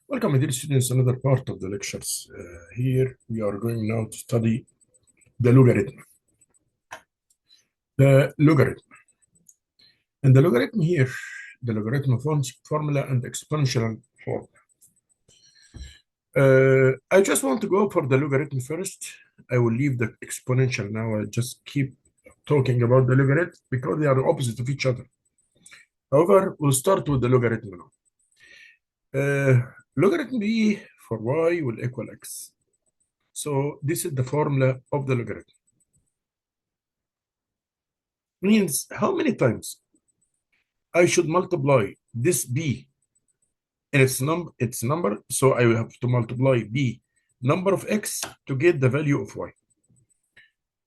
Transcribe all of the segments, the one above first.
Welcome, dear students, another part of the lectures. Here we are going now to study the logarithm. The logarithm. And the logarithm here, the logarithm formula and exponential formula. I just want to go for the logarithm first. I will leave the exponential now. I just keep talking about the logarithm because they are opposite of each other. However, we'll start with the logarithm now. Logarithm b for y will equal x. So this is the formula of the logarithm. Means how many times I should multiply this b in its number. So I will have to multiply b number of x to get the value of y.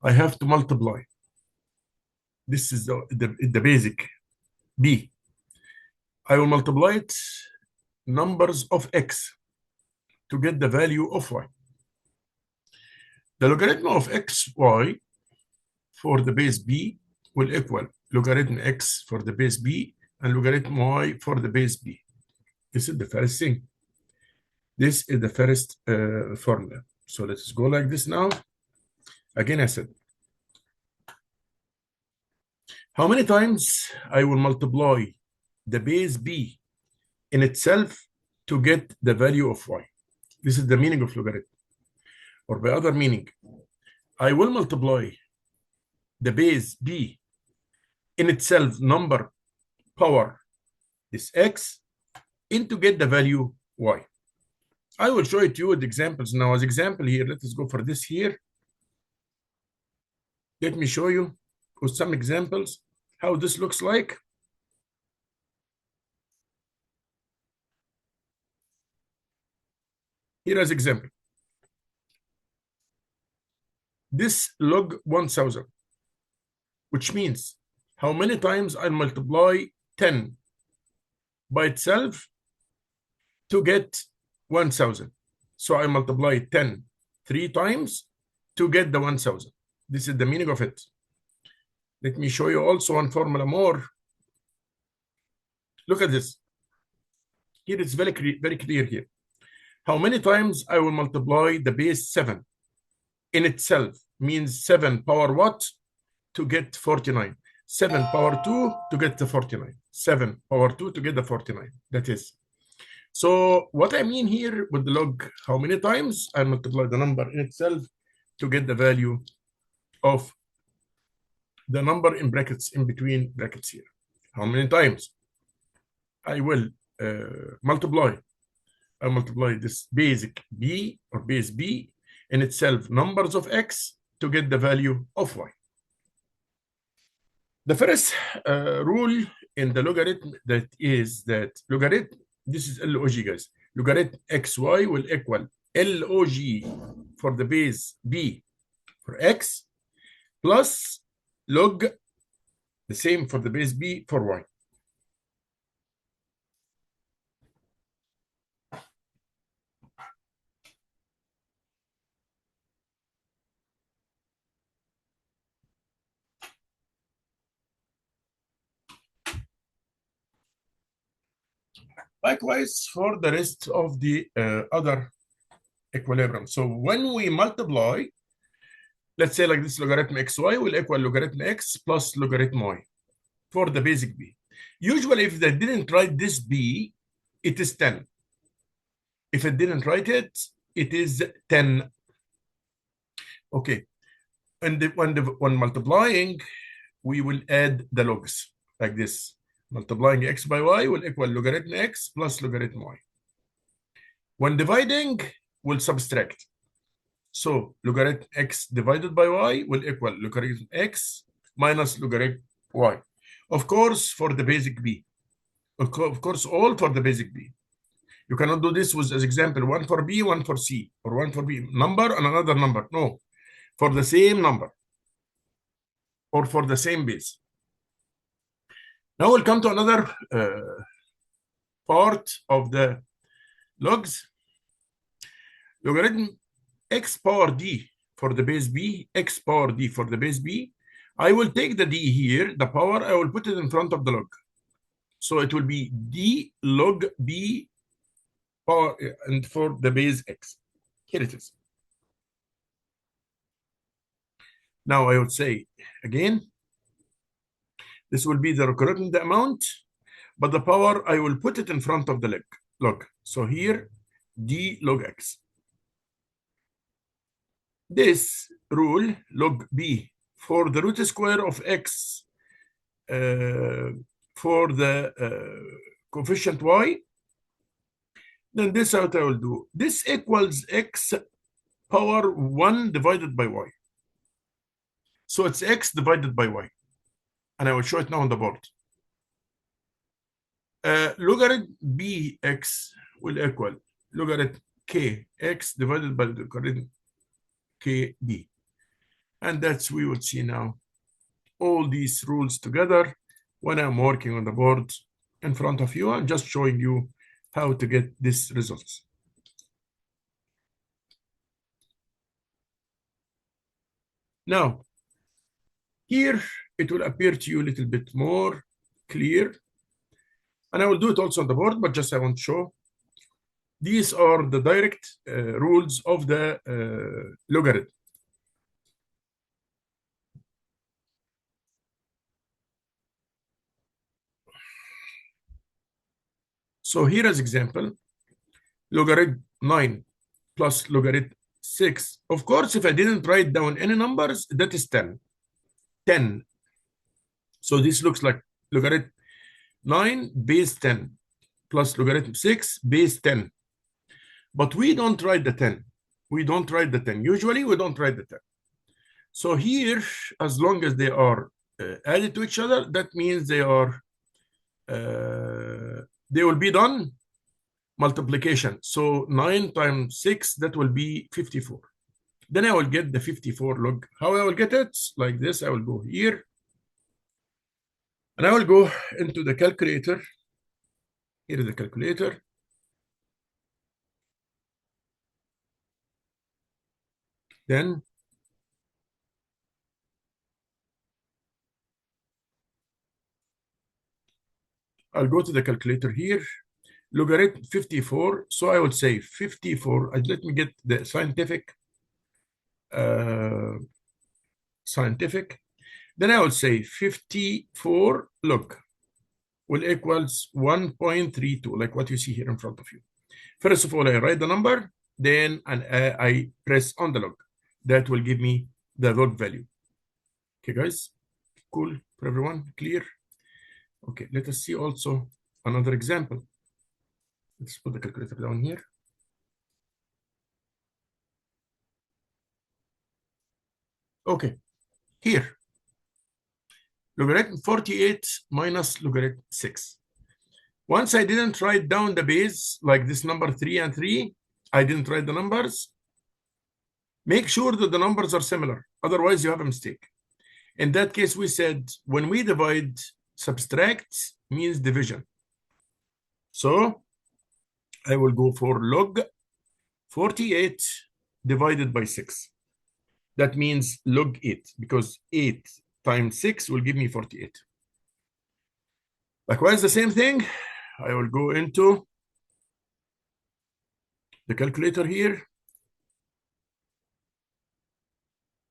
I have to multiply. This is the basic b. I will multiply it numbers of x to get the value of y. The logarithm of xy for the base b will equal logarithm x for the base b and logarithm y for the base b. This is the first thing. This is the first formula. So let's go like this now. Again, I said, how many times I will multiply the base b in itself to get the value of y. This is the meaning of logarithm. Or by other meaning, I will multiply the base b in itself number power this x in to get the value y. I will show it to you with examples. Now, as example here, let us go for this here. Let me show you with some examples how this looks like. Here as example. This log 1000, which means how many times I multiply 10 by itself to get 1000. So I multiply 10 3 times to get the 1000. This is the meaning of it. Let me show you also one formula more. Look at this. Here it's very clear here. How many times I will multiply the base 7 in itself means 7 power what to get 49. 7 power 2 to get the 49. 7 power 2 to get the 49. That is. So what I mean here with the log, how many times I multiply the number in itself to get the value of the number in brackets, in between brackets here. How many times I will multiply this basic b or base b in itself numbers of x to get the value of y. The first rule in the logarithm that is that logarithm, this is log, guys. Logarithm xy will equal log for the base b for x plus log the same for the base b for y. Likewise for the rest of the other equilibrium. So when we multiply, let's say like this, logarithm xy will equal logarithm x plus logarithm y for the basic b. Usually, if they didn't write this b, it is 10. If it didn't write it, it is 10. Okay. And when multiplying, we will add the logs like this. Multiplying x by y will equal logarithm x plus logarithm y. When dividing, we'll subtract. So logarithm x divided by y will equal logarithm x minus logarithm y. Of course, for the basic b. Of course, all for the basic b. You cannot do this with, as example, one for b, one for c, or one for b number and another number. No, for the same number or for the same base. Now we'll come to another part of the logs. Logarithm x power d for the base b, x power d for the base b. I will take the d here, the power, I will put it in front of the log. So it will be d log b power and for the base x. Here it is. Now I would say again, this will be the logarithm the amount, but the power I will put it in front of the log. So here d log x. This rule log b for the root square of x for the coefficient y, then this is what I will do. This equals x power 1 divided by y. So it's x divided by y. And I will show it now on the board. Logarithm bx will equal logarithm kx divided by logarithm kb. And that's we would see now all these rules together when I'm working on the board in front of you. I'm just showing you how to get these results. Now, here it will appear to you a little bit more clear. And I will do it also on the board, but just I want to show. These are the direct rules of the logarithm. So here is example, logarithm 9 plus logarithm 6. Of course, if I didn't write down any numbers, that is 10. 10. So this looks like logarithm 9 base 10 plus logarithm 6 base 10. But we don't write the 10. We don't write the 10. Usually, we don't write the 10. So here, as long as they are added to each other, that means they are they will be done multiplication. So 9 times 6, that will be 54. Then I will get the 54 log. How I will get it? Like this. I will go here. And I will go into the calculator. Here is the calculator. Then I'll go to the calculator here. Logarithm 54. So I would say 54. Let me get the scientific. Then I would say 54 log will equals 1.32, like what you see here in front of you. First of all, I write the number, then I press on the log. That will give me the log value. Okay, guys? Cool for everyone? Clear? Okay, let us see also another example. Let's put the calculator down here. Okay, here. Logarithm 48 minus logarithm 6. Once I didn't write down the base, like this number 3 and 3, I didn't write the numbers. Make sure that the numbers are similar. Otherwise, you have a mistake. In that case, we said when we divide, subtract means division. So I will go for log 48 divided by 6. That means log 8, because 8 times 6 will give me 48. Likewise, the same thing. I will go into the calculator here.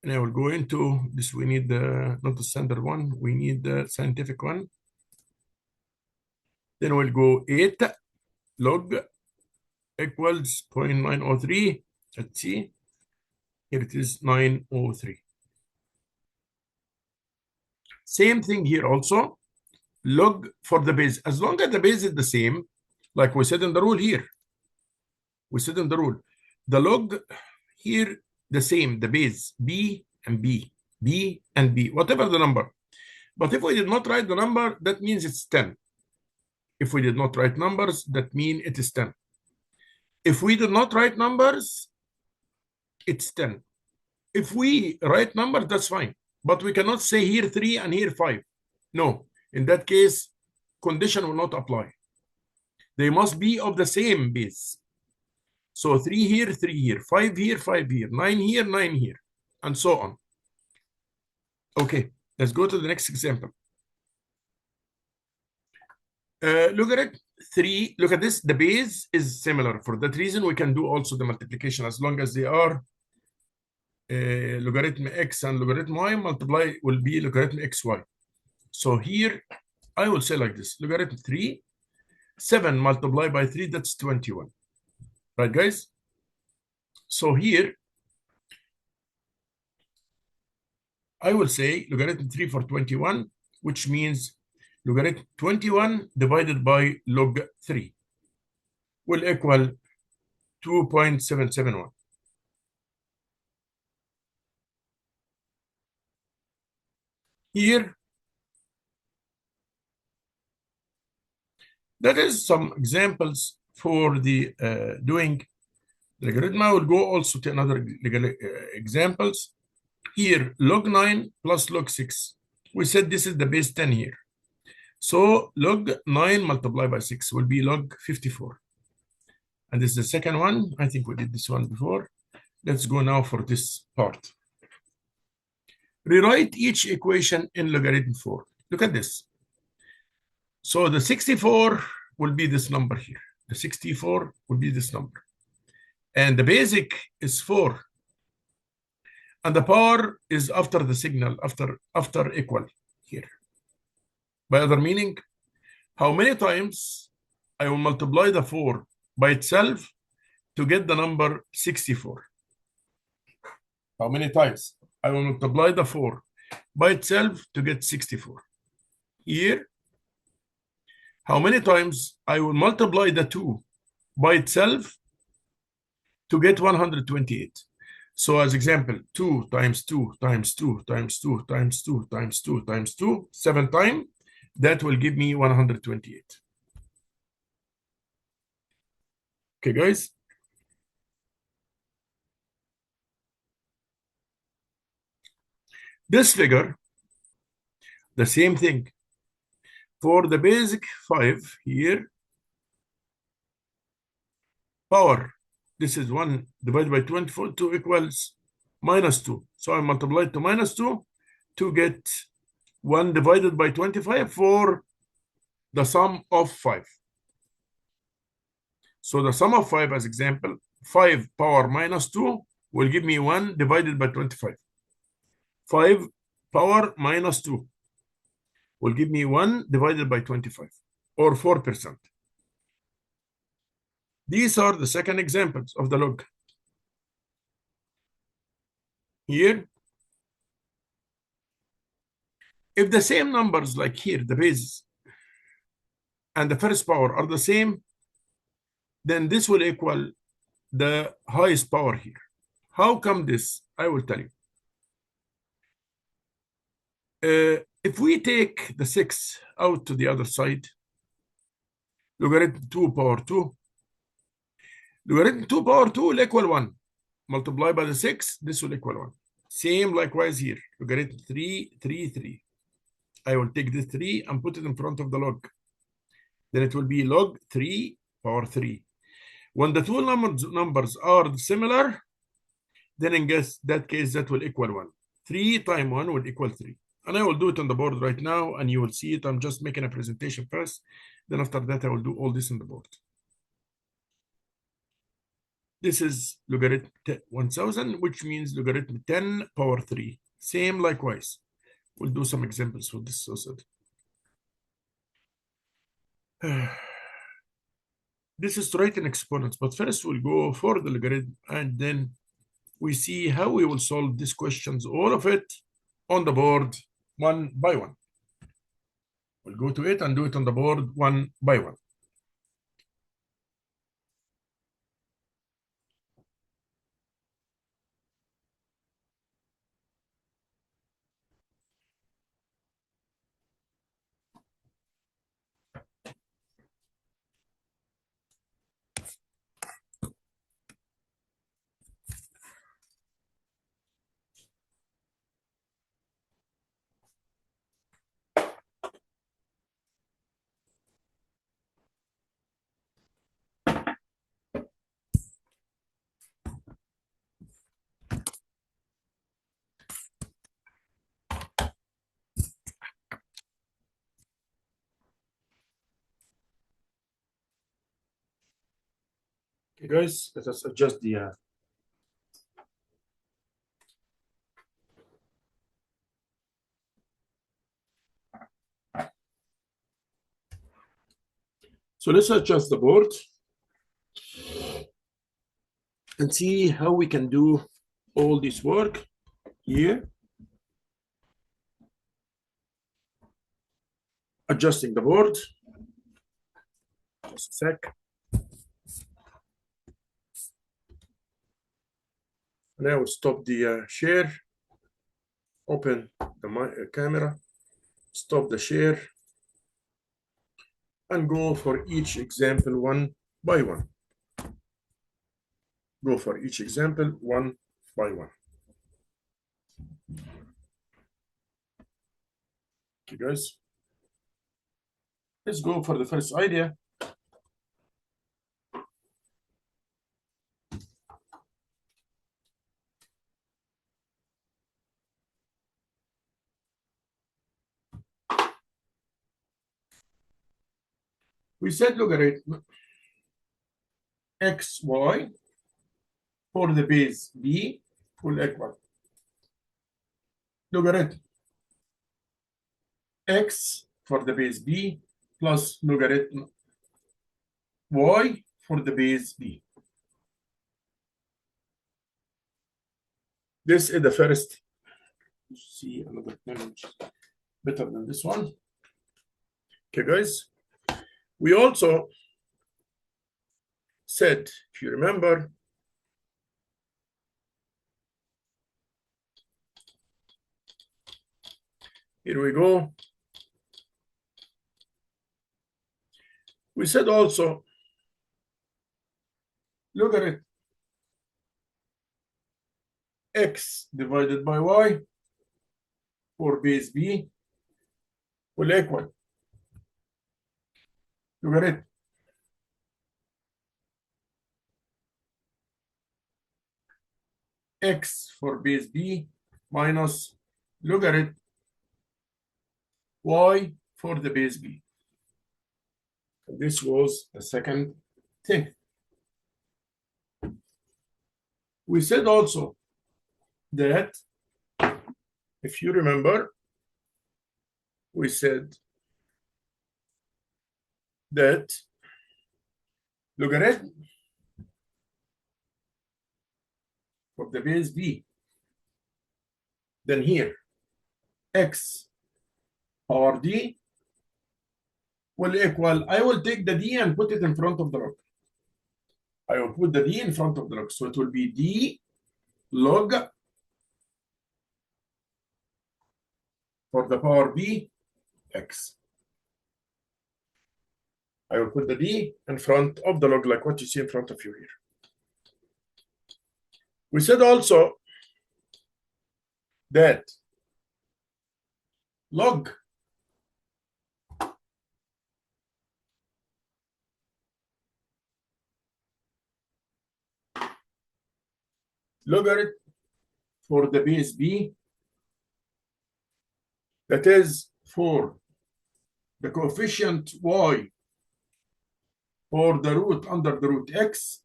And I will go into this. We need the, not the standard one. We need the scientific one. Then we'll go 8 log equals 0.903. Let's see. Here it is 903. Same thing here also. Log for the base. As long as the base is the same, like we said in the rule here. We said in the rule. The log here, the same, the base, B and B, B and B, whatever the number. But if we did not write the number, that means it's 10. If we did not write numbers, that means it is 10. If we did not write numbers, it's 10. If we write numbers, that's fine. But we cannot say here 3 and here 5. No. In that case, condition will not apply. They must be of the same base. So 3 here, 3 here, 5 here, 5 here, 9 here, 9 here, and so on. Okay, let's go to the next example. Logarithm 3, look at this, the base is similar. For that reason, we can do also the multiplication as long as they are logarithm x and logarithm y, multiply will be logarithm xy. So here I will say like this, logarithm 3, 7 multiplied by 3, that's 21. Right, guys? So here I will say logarithm 3 for 21, which means logarithm 21 divided by log 3 will equal 2.771. Here, that is some examples for the doing the logarithm. I will go also to another examples. Here, log 9 plus log 6. We said this is the base 10 here. So log 9 multiplied by 6 will be log 54. And this is the second one. I think we did this one before. Let's go now for this part. Rewrite each equation in logarithm 4. Look at this. So the 64 will be this number here. The 64 will be this number. And the basic is 4. And the power is after the signal, after equal here. By other meaning, how many times I will multiply the 4 by itself to get the number 64? How many times I will multiply the 4 by itself to get 64? Here, how many times I will multiply the 2 by itself to get 128? So as example, 2 times 2 times 2 times 2 times 2 times 2 times 2, 7 times, that will give me 128. Okay, guys? This figure, the same thing. For the basic 5 here, power, this is 1 divided by 24, 2 equals minus 2. So I multiply to minus 2 to get 1 divided by 25 for the sum of 5. So the sum of 5, as example, 5 power minus 2 will give me 1 divided by 25. 5 power minus 2 will give me 1 divided by 25, or 4%. These are the second examples of the log. Here, if the same numbers like here, the bases and the first power are the same, then this will equal the highest power here. How come this? I will tell you. If we take the 6 out to the other side, logarithm 2 power 2, logarithm 2 power 2 will equal 1. Multiply by the 6, this will equal 1. Same likewise here, logarithm 3, 3, 3. I will take this 3 and put it in front of the log. Then it will be log 3 power 3. When the two numbers are similar, then in that case, that will equal 1. 3 times 1 will equal 3. And I will do it on the board right now, and you will see it. I'm just making a presentation first. Then after that, I will do all this on the board. This is logarithm 1000, which means logarithm 10 power 3. Same likewise. We'll do some examples for this also. This is to write in exponents, but first we'll go for the logarithm, and then we see how we will solve these questions, all of it on the board one by one. We'll go to it and do it on the board one by one. Okay, guys, let us adjust the so let's adjust the board and see how we can do all this work here. Adjusting the board. Just a sec. Now stop the share. Open the camera. Stop the share. And go for each example one by one. Go for each example one by one. Okay, guys. Let's go for the first idea. We said logarithm xy for the base b will equal logarithm x for the base b plus logarithm y for the base b. This is the first. See another image better than this one. Okay, guys. We also said, if you remember, here we go. We said also logarithm x divided by y for base b will equal logarithm x for base b minus logarithm y for the base b. This was the second thing. We said also that, if you remember, we said that logarithm for the base b, then here x power d will equal, I will take the d and put it in front of the log. I will put the d in front of the log. So it will be d log for the power b x. I will put the d in front of the log like what you see in front of you here. We said also that log logarithm for the base b, that is for the coefficient y for the root under the root x.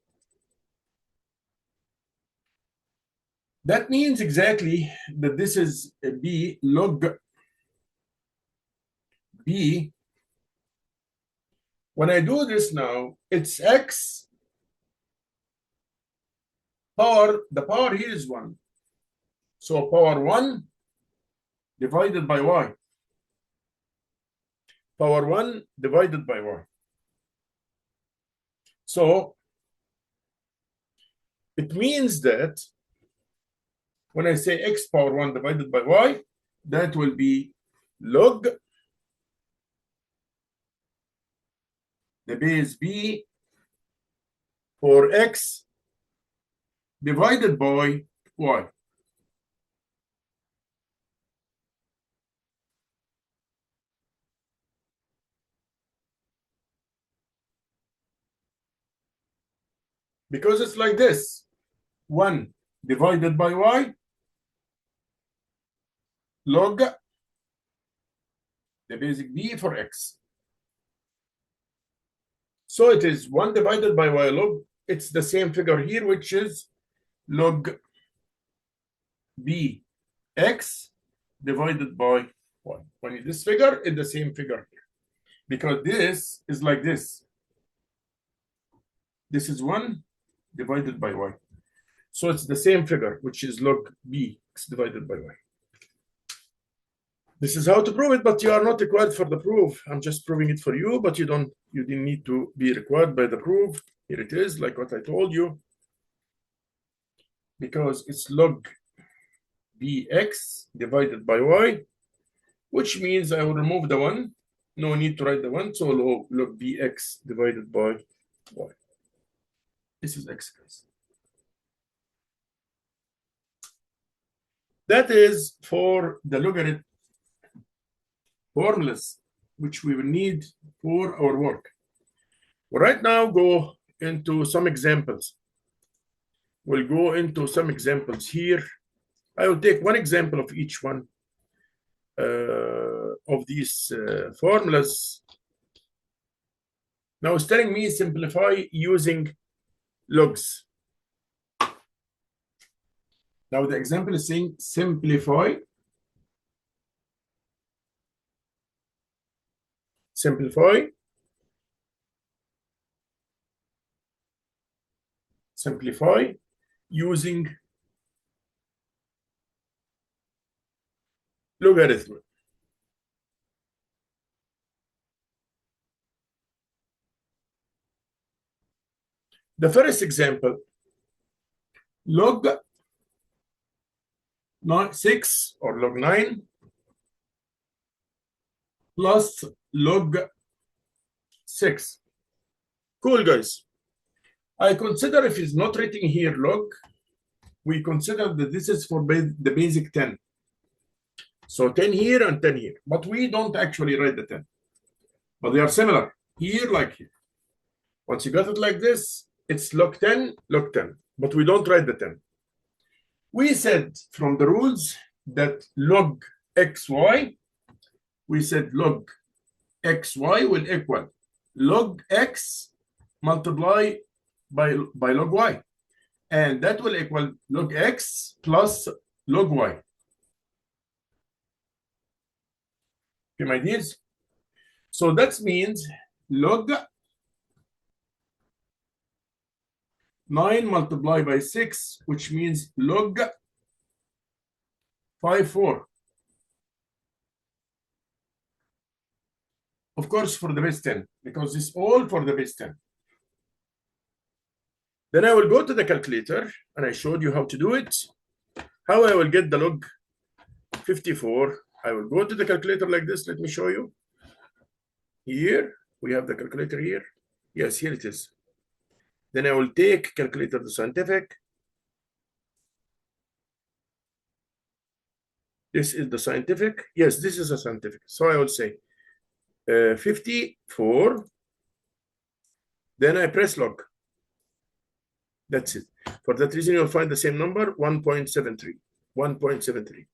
That means exactly that this is a b log b. When I do this now, it's x power, the power here is 1. So power 1 divided by y. Power 1 divided by y. So it means that when I say x power 1 divided by y, that will be log the base b for x divided by y. Because it's like this, 1 divided by y log the basic b for x. So it is 1 divided by y log it's the same figure here, which is log bx divided by y. When this figure is the same figure here, because this is like this. This is 1 divided by y. So it's the same figure, which is log bx divided by y. This is how to prove it, but you are not required for the proof. I'm just proving it for you, but you didn't need to be required by the proof. Here it is, like what I told you. Because it's log bx divided by y, which means I will remove the 1. No need to write the 1, so log bx divided by y. This is x, guys. That is for the logarithm formulas, which we will need for our work. We'll right now go into some examples. We'll go into some examples here. I will take one example of each one of these formulas. Now it's telling me simplify using logs. Now the example is saying simplify using logarithm. The first example, log 6 or log 9 plus log 6. Cool, guys. I consider if it's not written here log, we consider that this is for the basic 10. So 10 here and 10 here. But we don't actually write the 10. But they are similar here like here. Once you got it like this, it's log 10, log 10. But we don't write the 10. We said from the rules that log xy, we said log xy will equal log x multiply by log y. And that will equal log x plus log y. Okay, my dears? So that means log 9 multiplied by 6, which means log 5/4. Of course, for the base 10, because it's all for the base 10. Then I will go to the calculator, and I showed you how to do it. How I will get the log 54. I will go to the calculator like this. Let me show you. Here, we have the calculator here. Yes, here it is. Then I will take calculator the scientific. This is the scientific. Yes, this is a scientific. So I will say 54. Then I press log. That's it. For that reason, you'll find the same number, 1.73. 1.73.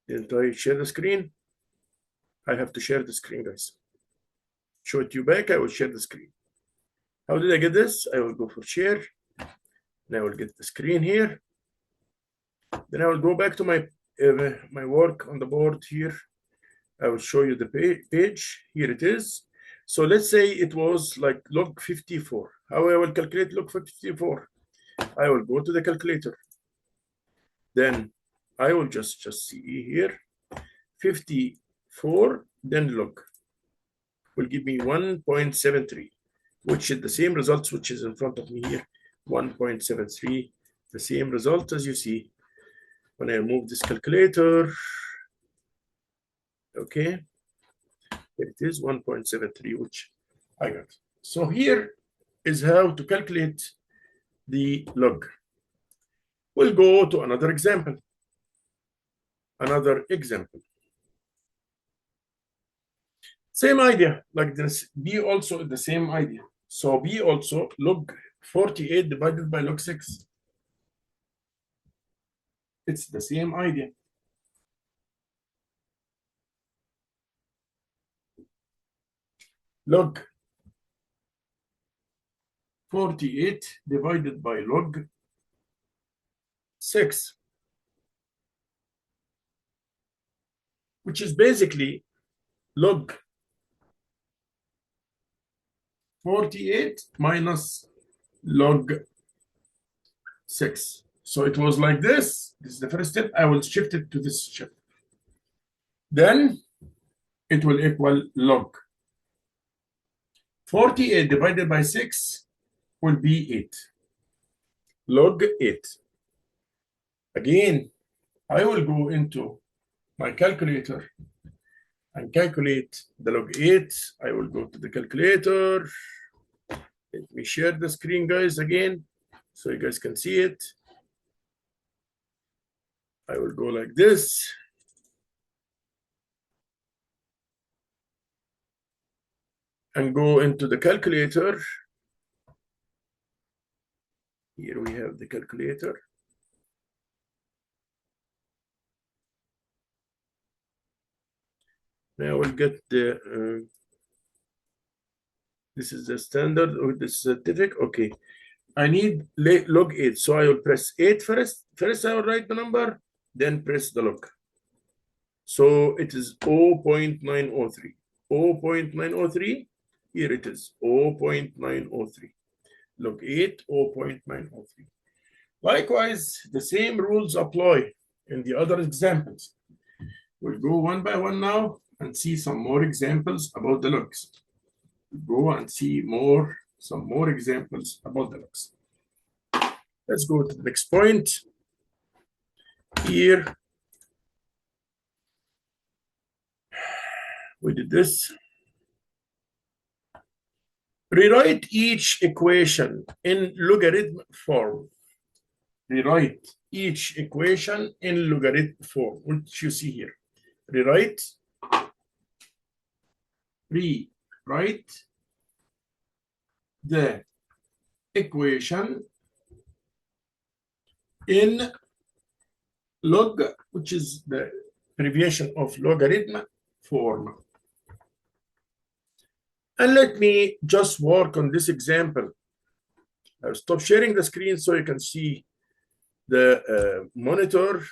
Didn't I share the screen? I have to share the screen, guys. Show it to you back. I will share the screen. How did I get this? I will go for share. And I will get the screen here. Then I will go back to my my work on the board here. I will show you the page. Here it is. So let's say it was like log 54. How I will calculate log 54? I will go to the calculator. Then I will just see here 54, then log will give me 1.73, which is the same results which is in front of me here. 1.73, the same result as you see when I remove this calculator. Okay, here it is, 1.73, which I got. So here is how to calculate the log. We'll go to another example. Same idea, like this. B also the same idea. So B also log 48 divided by log 6. It's the same idea. Log 48 divided by log 6, which is basically log 48 minus log 6. So it was like this. This is the first step. I will shift it to this step. Then it will equal log 48 divided by 6 will be 8. Log 8. Again, I will go into my calculator and calculate the log 8. I will go to the calculator. Let me share the screen, guys, again, so you guys can see it. I will go like this. And go into the calculator. Here we have the calculator. Now we'll get the, this is the standard or the certificate. Okay. I need log 8. So I will press 8 first. First I will write the number, then press the log. So it is 0.903. 0.903. Here it is 0.903. Log 8, 0.903. Likewise, the same rules apply in the other examples. We'll go one by one now and see some more examples about the logs. We'll go and see some more examples about the logs. Let's go to the next point. Here, we did this. Rewrite each equation in logarithm form. Rewrite each equation in logarithm form, which you see here. Rewrite the equation in log, which is the abbreviation of logarithm form. And let me just work on this example. I'll stop sharing the screen so you can see the monitor.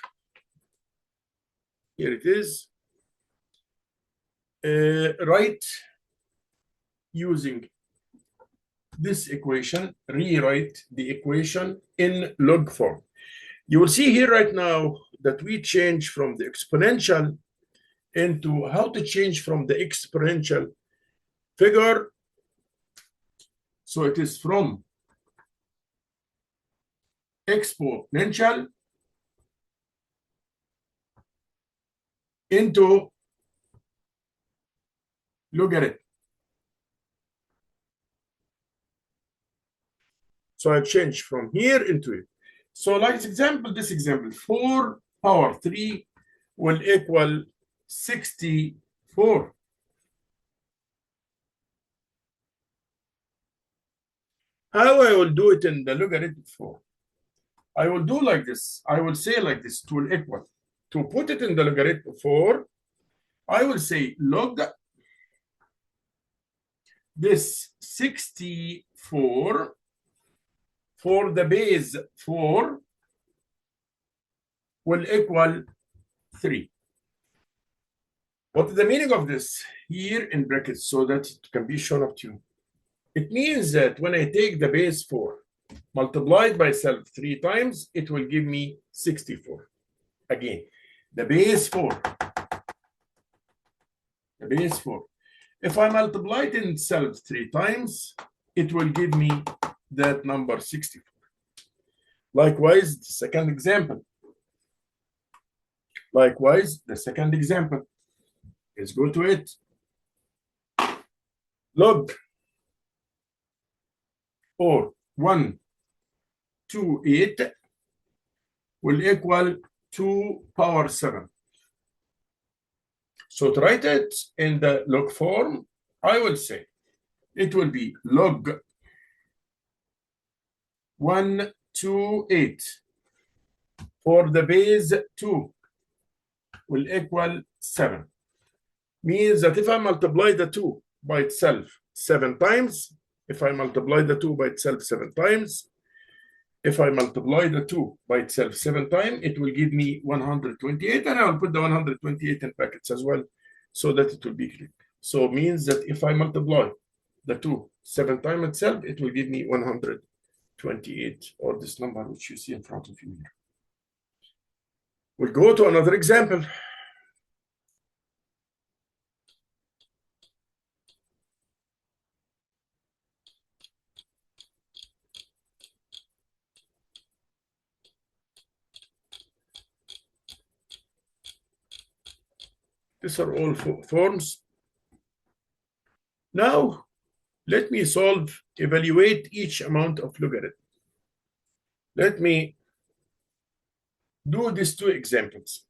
Here it is. Write using this equation, rewrite the equation in log form. You will see here right now that we change from the exponential into how to change from the exponential figure. So it is from exponential into logarithm. So I change from here into it. So like this example, 4 power 3 will equal 64. How I will do it in the logarithm form? I will do like this. I will say like this, it will equal. To put it in the logarithm form, I will say log this 64 for the base 4 will equal 3. What is the meaning of this? Here in brackets so that it can be shown up to you. It means that when I take the base 4 multiplied by itself 3 times, it will give me 64. Again, the base 4. The base 4. If I multiply it in itself 3 times, it will give me that number 64. Likewise, the second example. Let's go to it. Log or 128 will equal 2 power 7. So to write it in the log form, I will say it will be log 128 for the base 2 will equal 7. Means that if I multiply the 2 by itself 7 times, If I multiply the 2 by itself 7 times, if I multiply the 2 by itself 7 times, it will give me 128, and I'll put the 128 in brackets as well so that it will be clear. So it means that if I multiply the 2 7 times itself, it will give me 128, or this number which you see in front of you here. We'll go to another example. These are all forms. Now, let me evaluate each amount of logarithm. Let me do these two examples.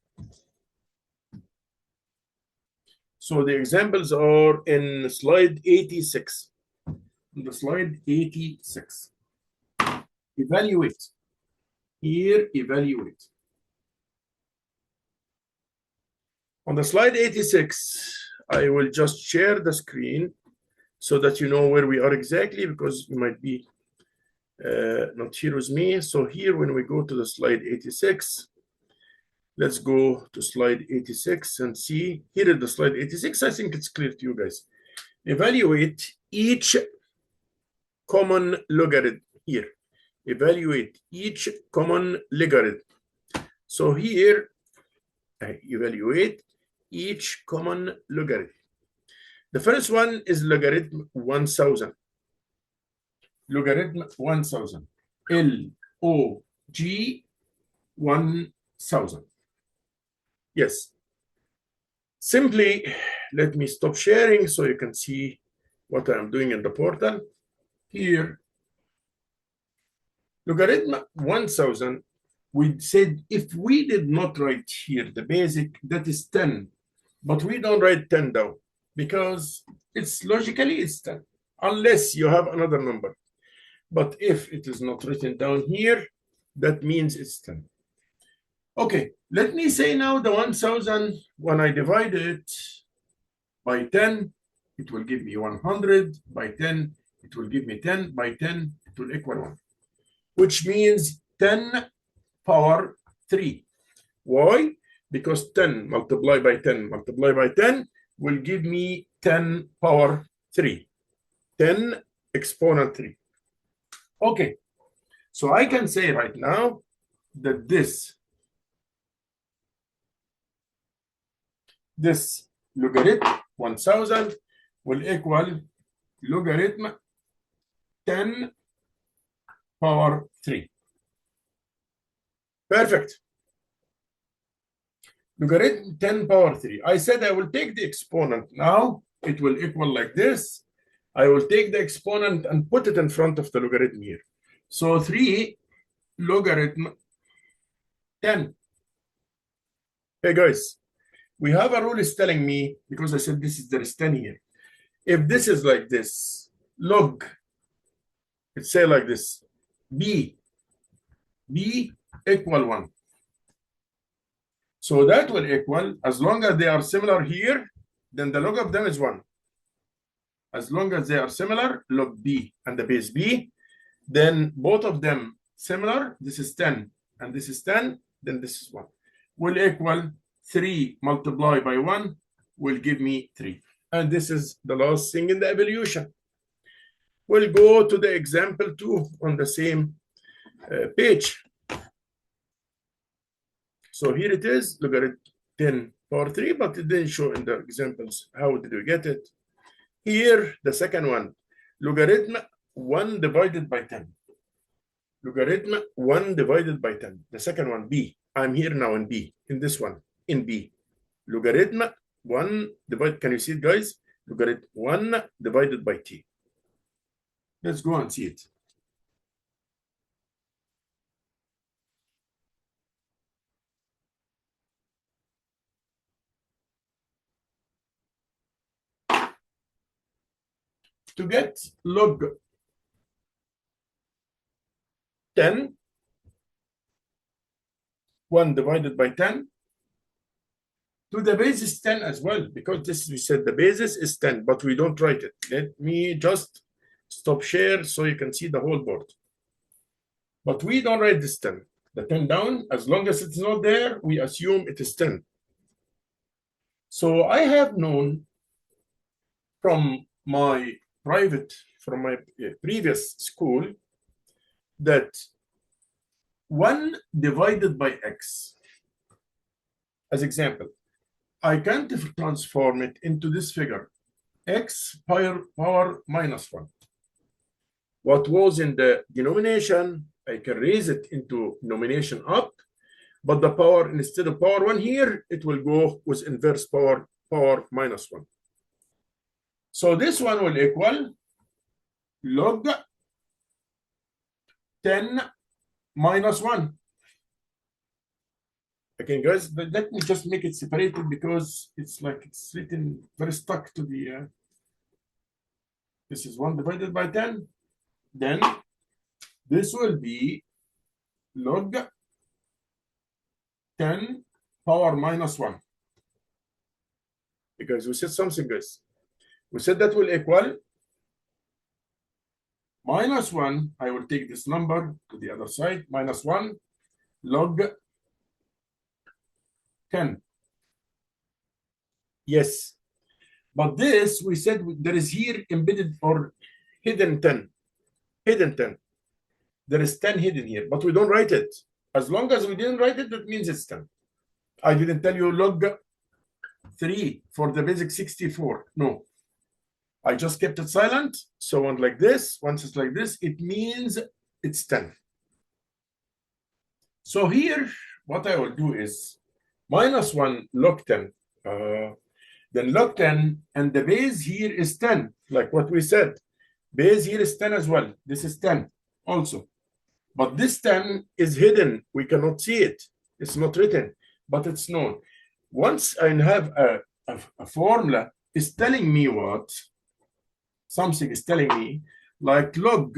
So the examples are in slide 86. On the slide 86. Evaluate. Here, evaluate. On the slide 86, I will just share the screen so that you know where we are exactly, because you might be not here with me. So here, when we go to the slide 86, let's go to slide 86 and see. Here is the slide 86. I think it's clear to you guys. Evaluate each common logarithm here. Evaluate each common logarithm. So here, I evaluate each common logarithm. The first one is logarithm 1000. Logarithm 1000. L-O-G 1000. Yes. Simply, let me stop sharing so you can see what I'm doing in the portal. Here, logarithm 1000, we said if we did not write here the basic, that is 10. But we don't write 10 down because it's logically it's 10, unless you have another number. But if it is not written down here, that means it's 10. Okay, let me say now the 1000, when I divide it by 10, it will give me 100. By 10, it will give me 10. By 10, it will equal 1, which means 10 power 3. Why? Because 10 multiplied by 10 multiplied by 10 will give me 10 power 3. 10 exponent 3. Okay, so I can say right now that this logarithm 1000 will equal logarithm 10 power 3. Perfect. Logarithm 10 power 3. I said I will take the exponent. Now it will equal like this. I will take the exponent and put it in front of the logarithm here. So 3 logarithm 10. Hey guys, we have a rule is telling me, because I said there is 10 here. If this is like this, log, let's say like this, b equal 1. So that will equal, as long as they are similar here, then the log of them is 1. As long as they are similar, log b and the base b, then both of them similar, this is 10 and this is 10, then this is 1, will equal 3 multiplied by 1 will give me 3. And this is the last thing in the evaluation. We'll go to the example 2 on the same page. So here it is, logarithm 10 power 3, but it didn't show in the examples. How did we get it? Here, the second one, logarithm 1 divided by 10. Logarithm 1 divided by 10. The second one, b. I'm here now in b, in this one, in b. Logarithm 1 divided, can you see it, guys? Logarithm 1 divided by t. Let's go and see it. To get log 10, 1 divided by 10, to the basis 10 as well, because this we said the basis is 10, but we don't write it. Let me just Stop share so you can see the whole board. But we don't write this 10. The 10 down, as long as it's not there, we assume it is 10. So I have known from my previous school that 1 divided by x, as example, I can transform it into this figure, x power minus 1. What was in the denomination, I can raise it into nomination up, but the power, instead of power 1 here, it will go with inverse power minus 1. So this one will equal log 10 minus 1. Again, guys, let me just make it separated because it's like it's written very stuck to the, this is 1 divided by 10. Then this will be log 10 power minus 1. Because we said something, guys. We said that will equal minus 1. I will take this number to the other side. Minus 1 log 10. Yes. But this, we said there is here embedded or hidden 10. Hidden 10. There is 10 hidden here, but we don't write it. As long as we didn't write it, that means it's 10. I didn't tell you log 3 for the basic 64. No. I just kept it silent. So one like this, once it's like this, it means it's 10. So here, what I will do is minus 1 log 10. Then log 10, and the base here is 10, like what we said. Base here is 10 as well. This is 10 also. But this 10 is hidden. We cannot see it. It's not written, but it's known. Once I have a formula, is telling me what? Something is telling me, like log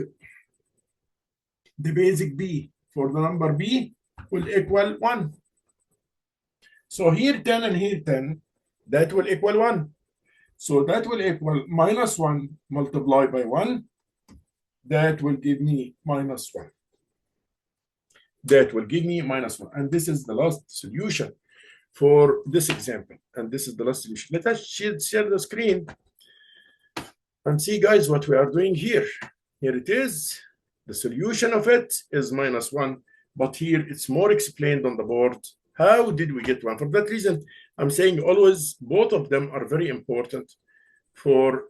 the basic b for the number b will equal 1. So here 10 and here 10, that will equal 1. So that will equal minus 1 multiplied by 1. That will give me minus 1. That will give me minus 1. And this is the last solution for this example. And this is the last solution. Let us share the screen and see, guys, what we are doing here. Here it is. The solution of it is minus 1. But here it's more explained on the board. How did we get 1? For that reason, I'm saying always both of them are very important for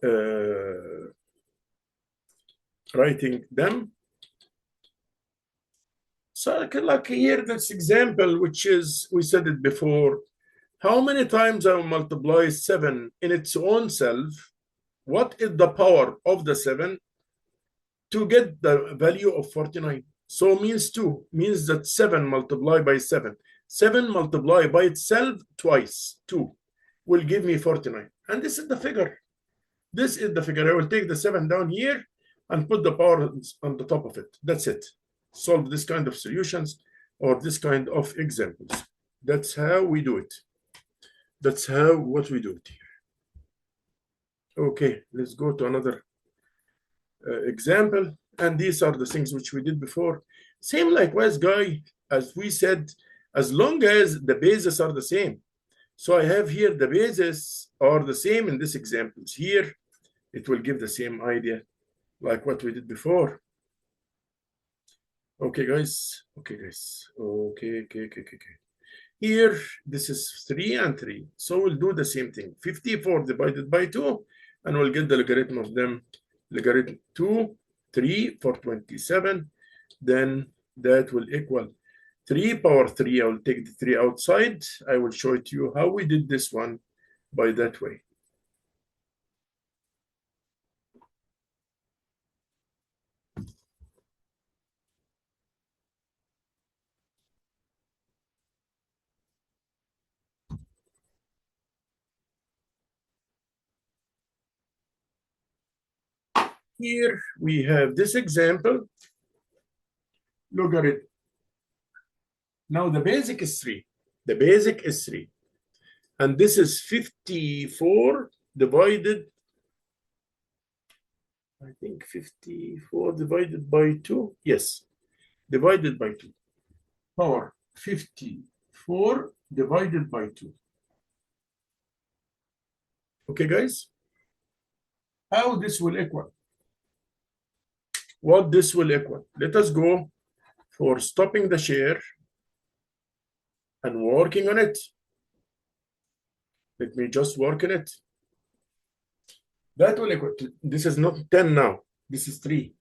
writing them. So like here, this example, which is, we said it before, how many times I will multiply 7 in its own self? What is the power of the 7 to get the value of 49? So means 2, means that 7 multiplied by 7. 7 multiplied by itself twice, 2, will give me 49. And this is the figure. This is the figure. I will take the 7 down here and put the power on the top of it. That's it. Solve this kind of solutions or this kind of examples. That's how we do it. That's what we do it here. Okay, let's go to another example. And these are the things which we did before. Same likewise, guy, as we said, as long as the bases are the same. So I have here the bases are the same in this examples. Here, it will give the same idea like what we did before. Okay, guys. Okay, guys. Okay. Here, this is 3 and 3. So we'll do the same thing. 54 divided by 2, and we'll get the logarithm of them. Logarithm 2, 3 for 27. Then that will equal 3 power 3. I will take the 3 outside. I will show it to you how we did this one by that way. Here we have this example, logarithm. Now the basic is 3. The basic is 3. And this is 54 divided I think 54 divided by 2. Yes, divided by 2. Power 54 divided by 2. Okay, guys? How this will equal? What this will equal? Let us go for stopping the share and working on it. Let me just work on it. That will equal to, this is not 10 now, this is 3.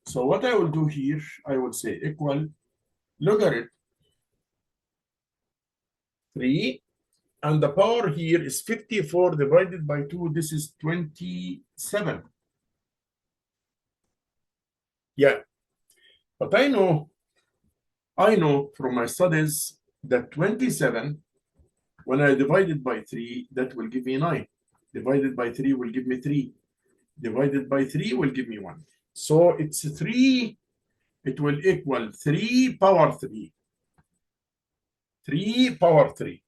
So what I will do here, I will say equal logarithm 3, and the power here is 54 divided by 2, this is 27. Yeah, but I know from my studies that 27, when I divide it by 3, that will give me 9. Divided by 3 will give me 3. Divided by 3 will give me 1. So it's 3, it will equal 3 power 3. 3 power 3.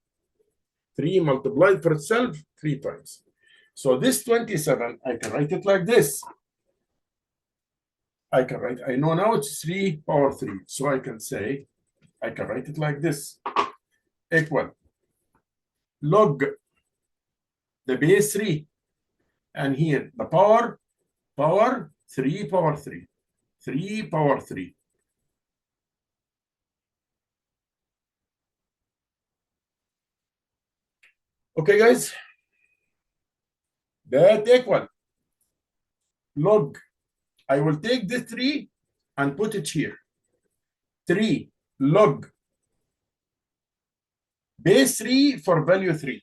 3 multiplied for itself 3 times. So this 27, I can write it like this. I know now it's 3 power 3. So I can say, I can write it like this. Equal log the base 3. And here the power 3 power 3. 3 power 3. Okay, guys? That equal log. I will take the 3 and put it here. 3 log base 3 for value 3.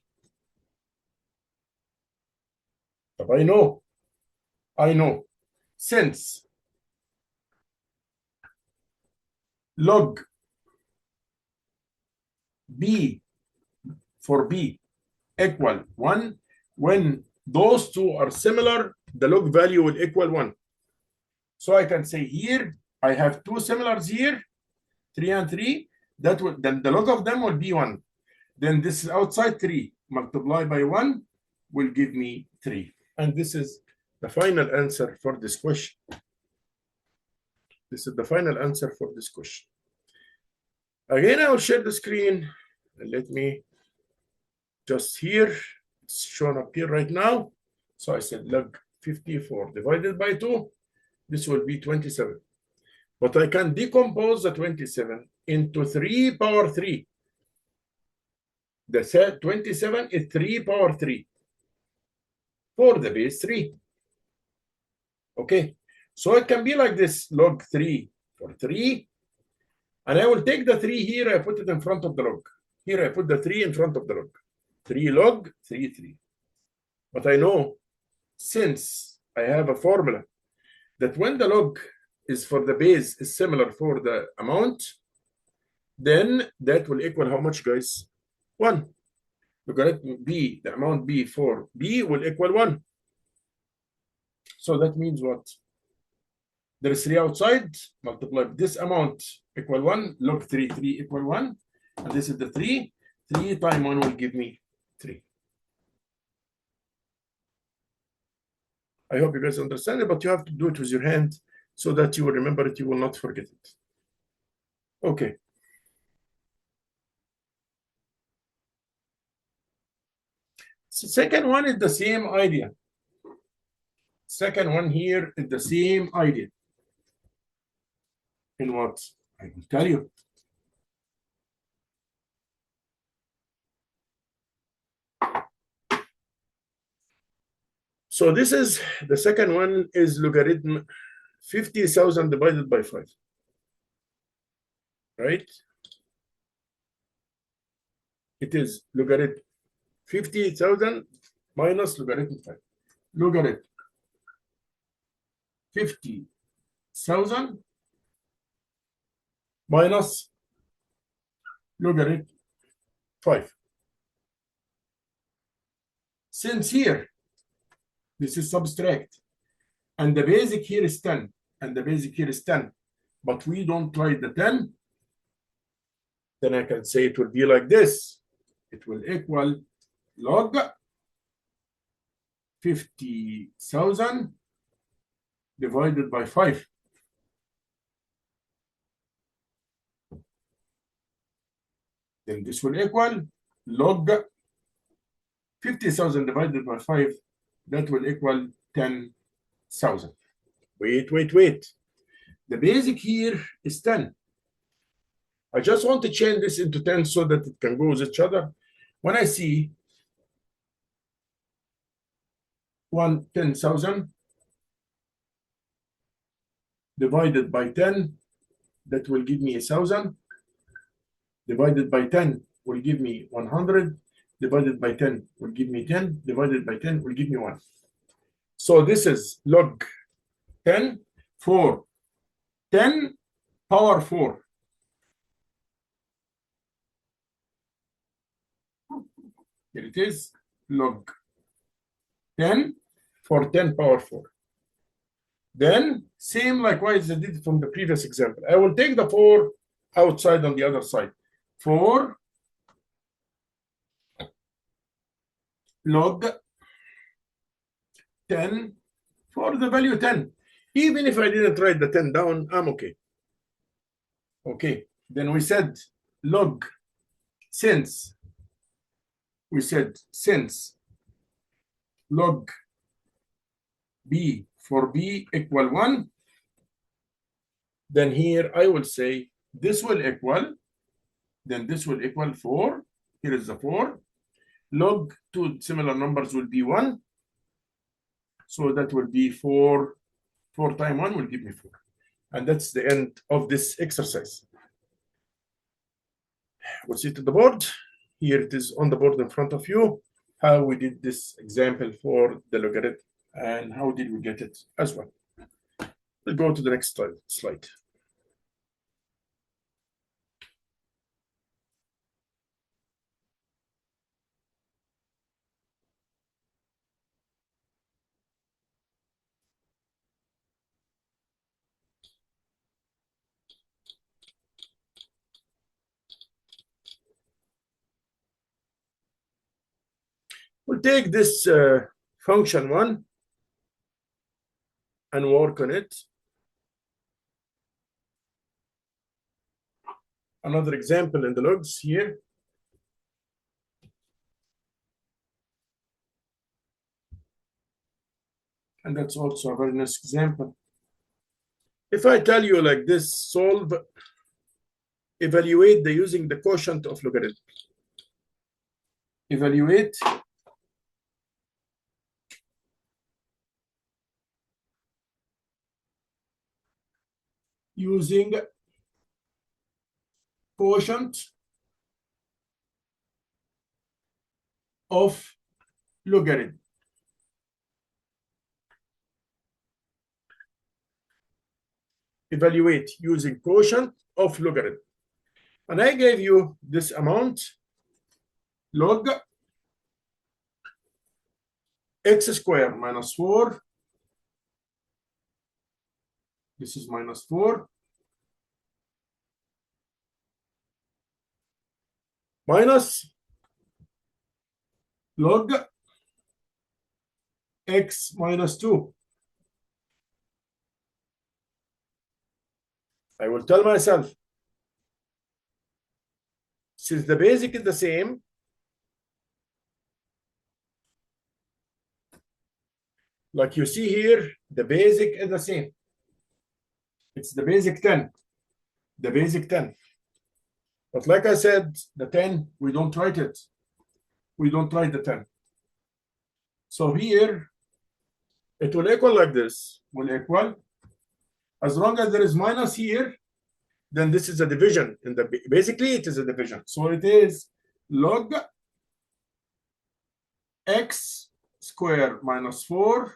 But I know, since log b for b equal 1, when those two are similar, the log value will equal 1. So I can say here, I have two similars here, 3 and 3, that will, then the log of them will be 1. Then this is outside 3, multiplied by 1 will give me 3. And this is the final answer for this question. This is the final answer for this question. Again, I will share the screen. And let me just here, it's shown up here right now. So I said log 54 divided by 2. This will be 27. But I can decompose the 27 into 3 power 3. The 27 is 3 power 3 for the base 3. Okay, so it can be like this, log 3 for 3. And I will take the 3 here, I put it in front of the log. Here I put the 3 in front of the log. 3 log, 3, 3. But I know, since I have a formula, that when the log is for the base is similar for the amount, then that will equal how much, guys? 1. Logarithm b, the amount b for b will equal 1. So that means what? There is 3 outside, multiply this amount equal 1, log 3, 3 equal 1. And this is the 3. 3 times 1 will give me 3. I hope you guys understand it, but you have to do it with your hand so that you will remember it, you will not forget it. Okay. So second one is the same idea. Second one here is the same idea. In what? I will tell you. So this is, the second one is logarithm 50,000 divided by 5. Right? It is logarithm 50,000 minus logarithm 5. Logarithm 50,000 minus logarithm 5. Since here, this is subtract, and the basic here is 10, and the basic here is 10, but we don't write the 10, then I can say it will be like this. It will equal log 50,000 divided by 5. Then this will equal log 50,000 divided by 5. That will equal 10,000. Wait. The basic here is 10. I just want to change this into 10 so that it can go with each other. When I see 10,000 divided by 10, that will give me 1,000. Divided by 10 will give me 100. Divided by 10 will give me 10. Divided by 10 will give me 1. So this is log 10 for 10 power 4. Here it is, log 10 for 10 power 4. Then, same likewise I did from the previous example. I will take the 4 outside on the other side. 4 log 10 for the value 10. Even if I didn't write the 10 down, I'm okay. Okay, then we said log, since log b for b equal 1, then here I will say this will equal, then this will equal 4. Here is the 4. Log two similar numbers will be 1. So that will be 4. 4 times 1 will give me 4. And that's the end of this exercise. We'll see to the board. Here it is on the board in front of you, how we did this example for the logarithm and how did we get it as well. We'll go to the next slide. We'll take this function 1 and work on it. Another example in the logs here. And that's also a very nice example. If I tell you like this, solve, evaluate using the quotient of logarithms. Evaluate using quotient of logarithm. Evaluate using quotient of logarithm. And I gave you this amount, log x squared minus 4. This is minus 4. Minus log x minus 2. I will tell myself, since the basic is the same, like you see here, the basic is the same. It's the basic 10. The basic 10. But like I said, the 10, we don't write it. We don't write the 10. So here, it will equal like this. Will equal, as long as there is minus here, then this is a division. Basically, it is a division. So it is log x squared minus 4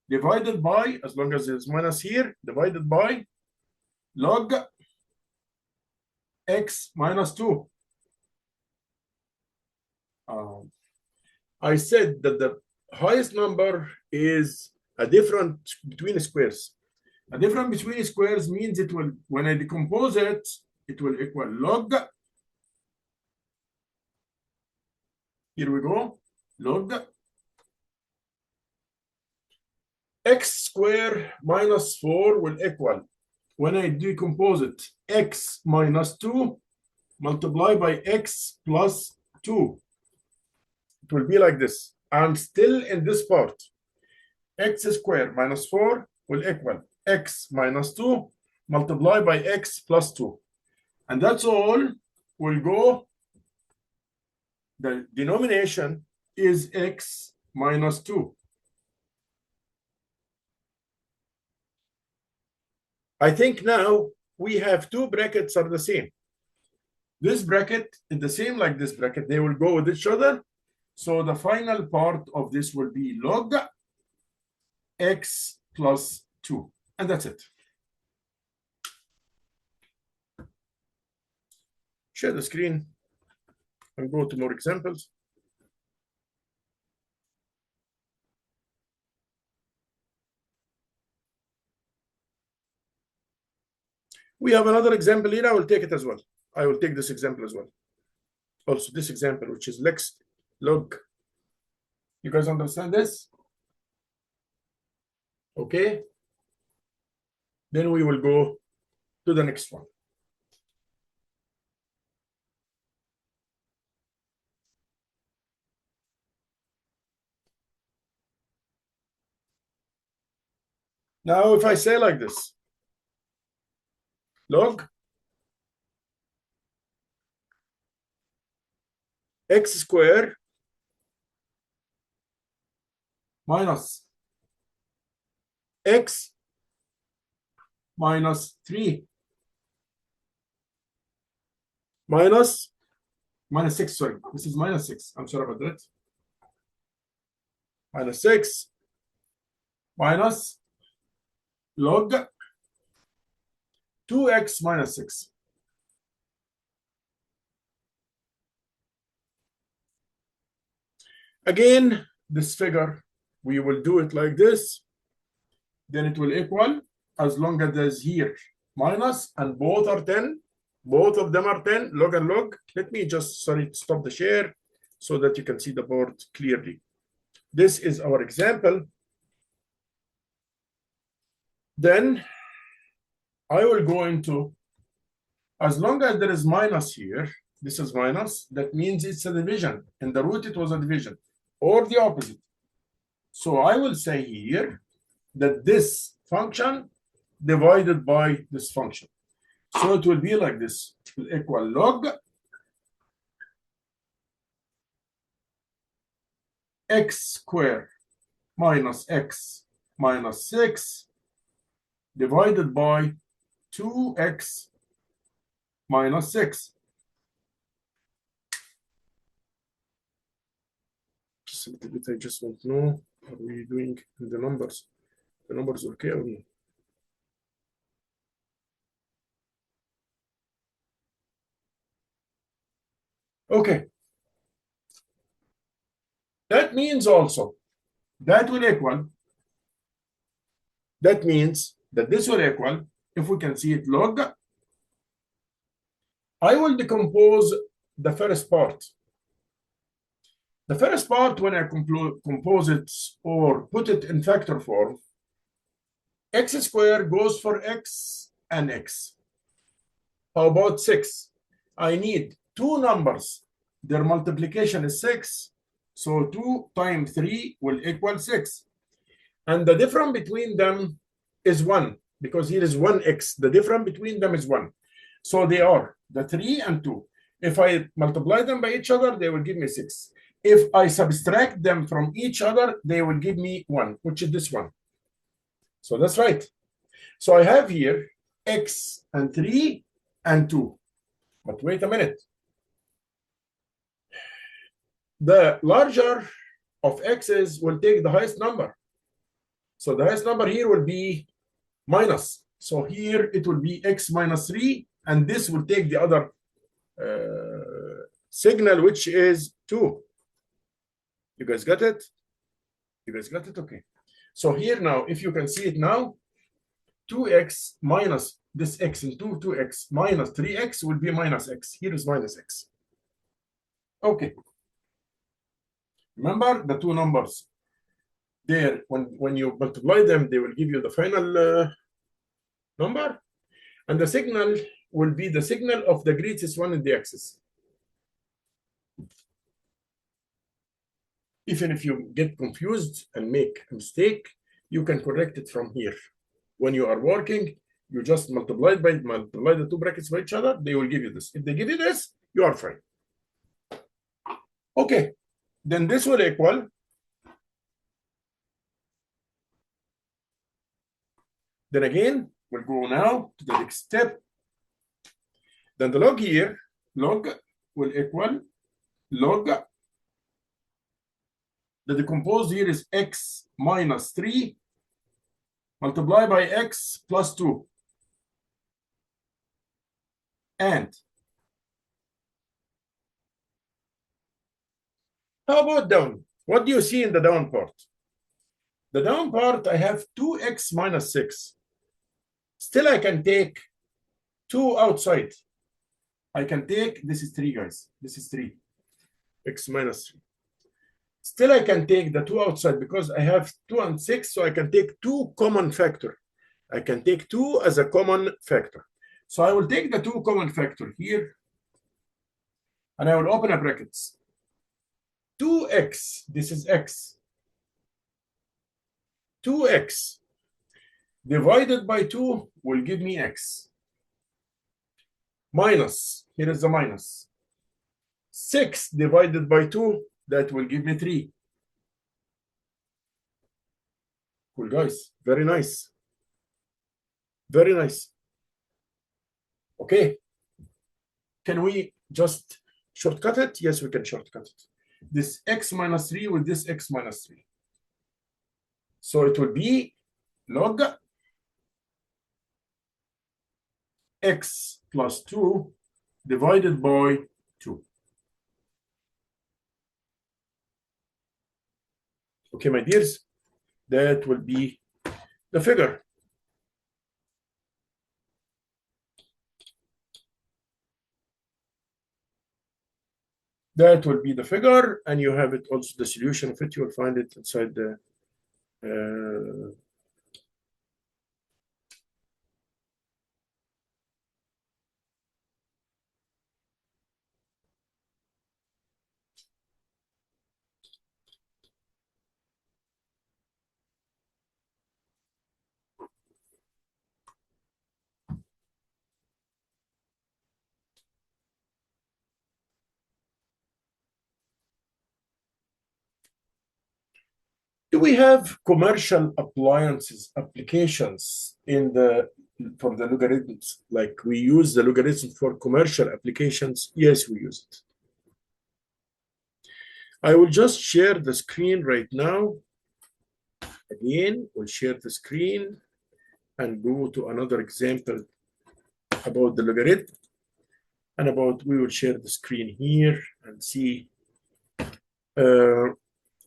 divided by, as long as there's minus here, divided by log x minus 2. I said that the highest number is a difference between squares. A difference between squares means it will, when I decompose it, it will equal log. Here we go, log x square minus 4 will equal, when I decompose it, x minus 2 multiplied by x plus 2. It will be like this. I'm still in this part. X squared minus 4 will equal x minus 2 multiplied by x plus 2. And that's all will go. The denomination is x minus 2. I think now we have two brackets are the same. This bracket is the same like this bracket. They will go with each other. So the final part of this will be log x plus 2. And that's it. Share the screen and go to more examples. We have another example here. I will take it as well. I will take this example as well. Also, this example, which is log. You guys understand this? Okay. Then we will go to the next one. Now, if I say like this, log x squared minus x minus 3 minus 6, sorry, this is minus 6. I'm sorry about that. Minus 6 minus log 2x minus 6. Again, this figure, we will do it like this. Then it will equal, as long as there's here minus and both are 10. Both of them are 10, log and log. Let me just, stop the share so that you can see the board clearly. This is our example. Then I will go into, as long as there is minus here, this is minus, that means it's a division. In the root, it was a division, or the opposite. So I will say here that this function divided by this function. So it will be like this. It will equal log x squared minus x minus 6 divided by 2x minus 6. Just a little bit, I just want to know, are we doing in the numbers? The numbers okay or no? Okay. That means also that will equal, that means that this will equal, if we can see it, log. I will decompose the first part. The first part, when I compose it or put it in factor form, x squared goes for x and x. How about 6? I need two numbers. Their multiplication is 6. So 2 times 3 will equal 6. And the difference between them is 1, because here is 1x. The difference between them is 1. So they are the 3 and 2. If I multiply them by each other, they will give me 6. If I subtract them from each other, they will give me 1, which is this one. So that's right. So I have here x and 3 and 2. But wait a minute. The larger of x's will take the highest number. So the highest number here will be minus. So here it will be x minus 3, and this will take the other signal, which is 2. You guys got it? You guys got it? Okay. So here now, if you can see it now, 2x minus this x into 2x minus 3x will be minus x. Here is minus x. Okay. Remember the two numbers. there, when you multiply them, they will give you the final number, and the signal will be the signal of the greatest one in the axis. Even if you get confused and make a mistake, you can correct it from here. When you are working, you just multiply the two brackets by each other, they will give you this. If they give you this, you are fine. Okay, then this will equal, then again, we'll go now to the next step. Then the log here, log will equal log, the decomposed here is x minus 3 multiplied by x plus 2. And how about down? What do you see in the down part? The down part, I have 2x minus 6. Still, I can take 2 outside. I can take, this is 3, guys. This is 3. X minus 3. Still, I can take the 2 outside because I have 2 and 6, so I can take 2 common factor. I can take 2 as a common factor. So I will take the 2 common factor here, and I will open a brackets. 2x, this is x. 2x divided by 2 will give me x. Minus, here is the minus. 6 divided by 2, that will give me 3. Cool, guys. Very nice. Very nice. Okay. Can we just shortcut it? Yes, we can shortcut it. This x minus 3 with this x minus 3. So it will be log x plus 2 divided by 2. Okay, my dears, that will be the figure. That will be the figure, and you have it also, the solution of it, you will find it inside the do we have commercial applications for the logarithms? Like we use the logarithm for commercial applications? Yes, we use it. I will just share the screen right now. Again, we'll share the screen and go to another example about the logarithm, and we will share the screen here and see.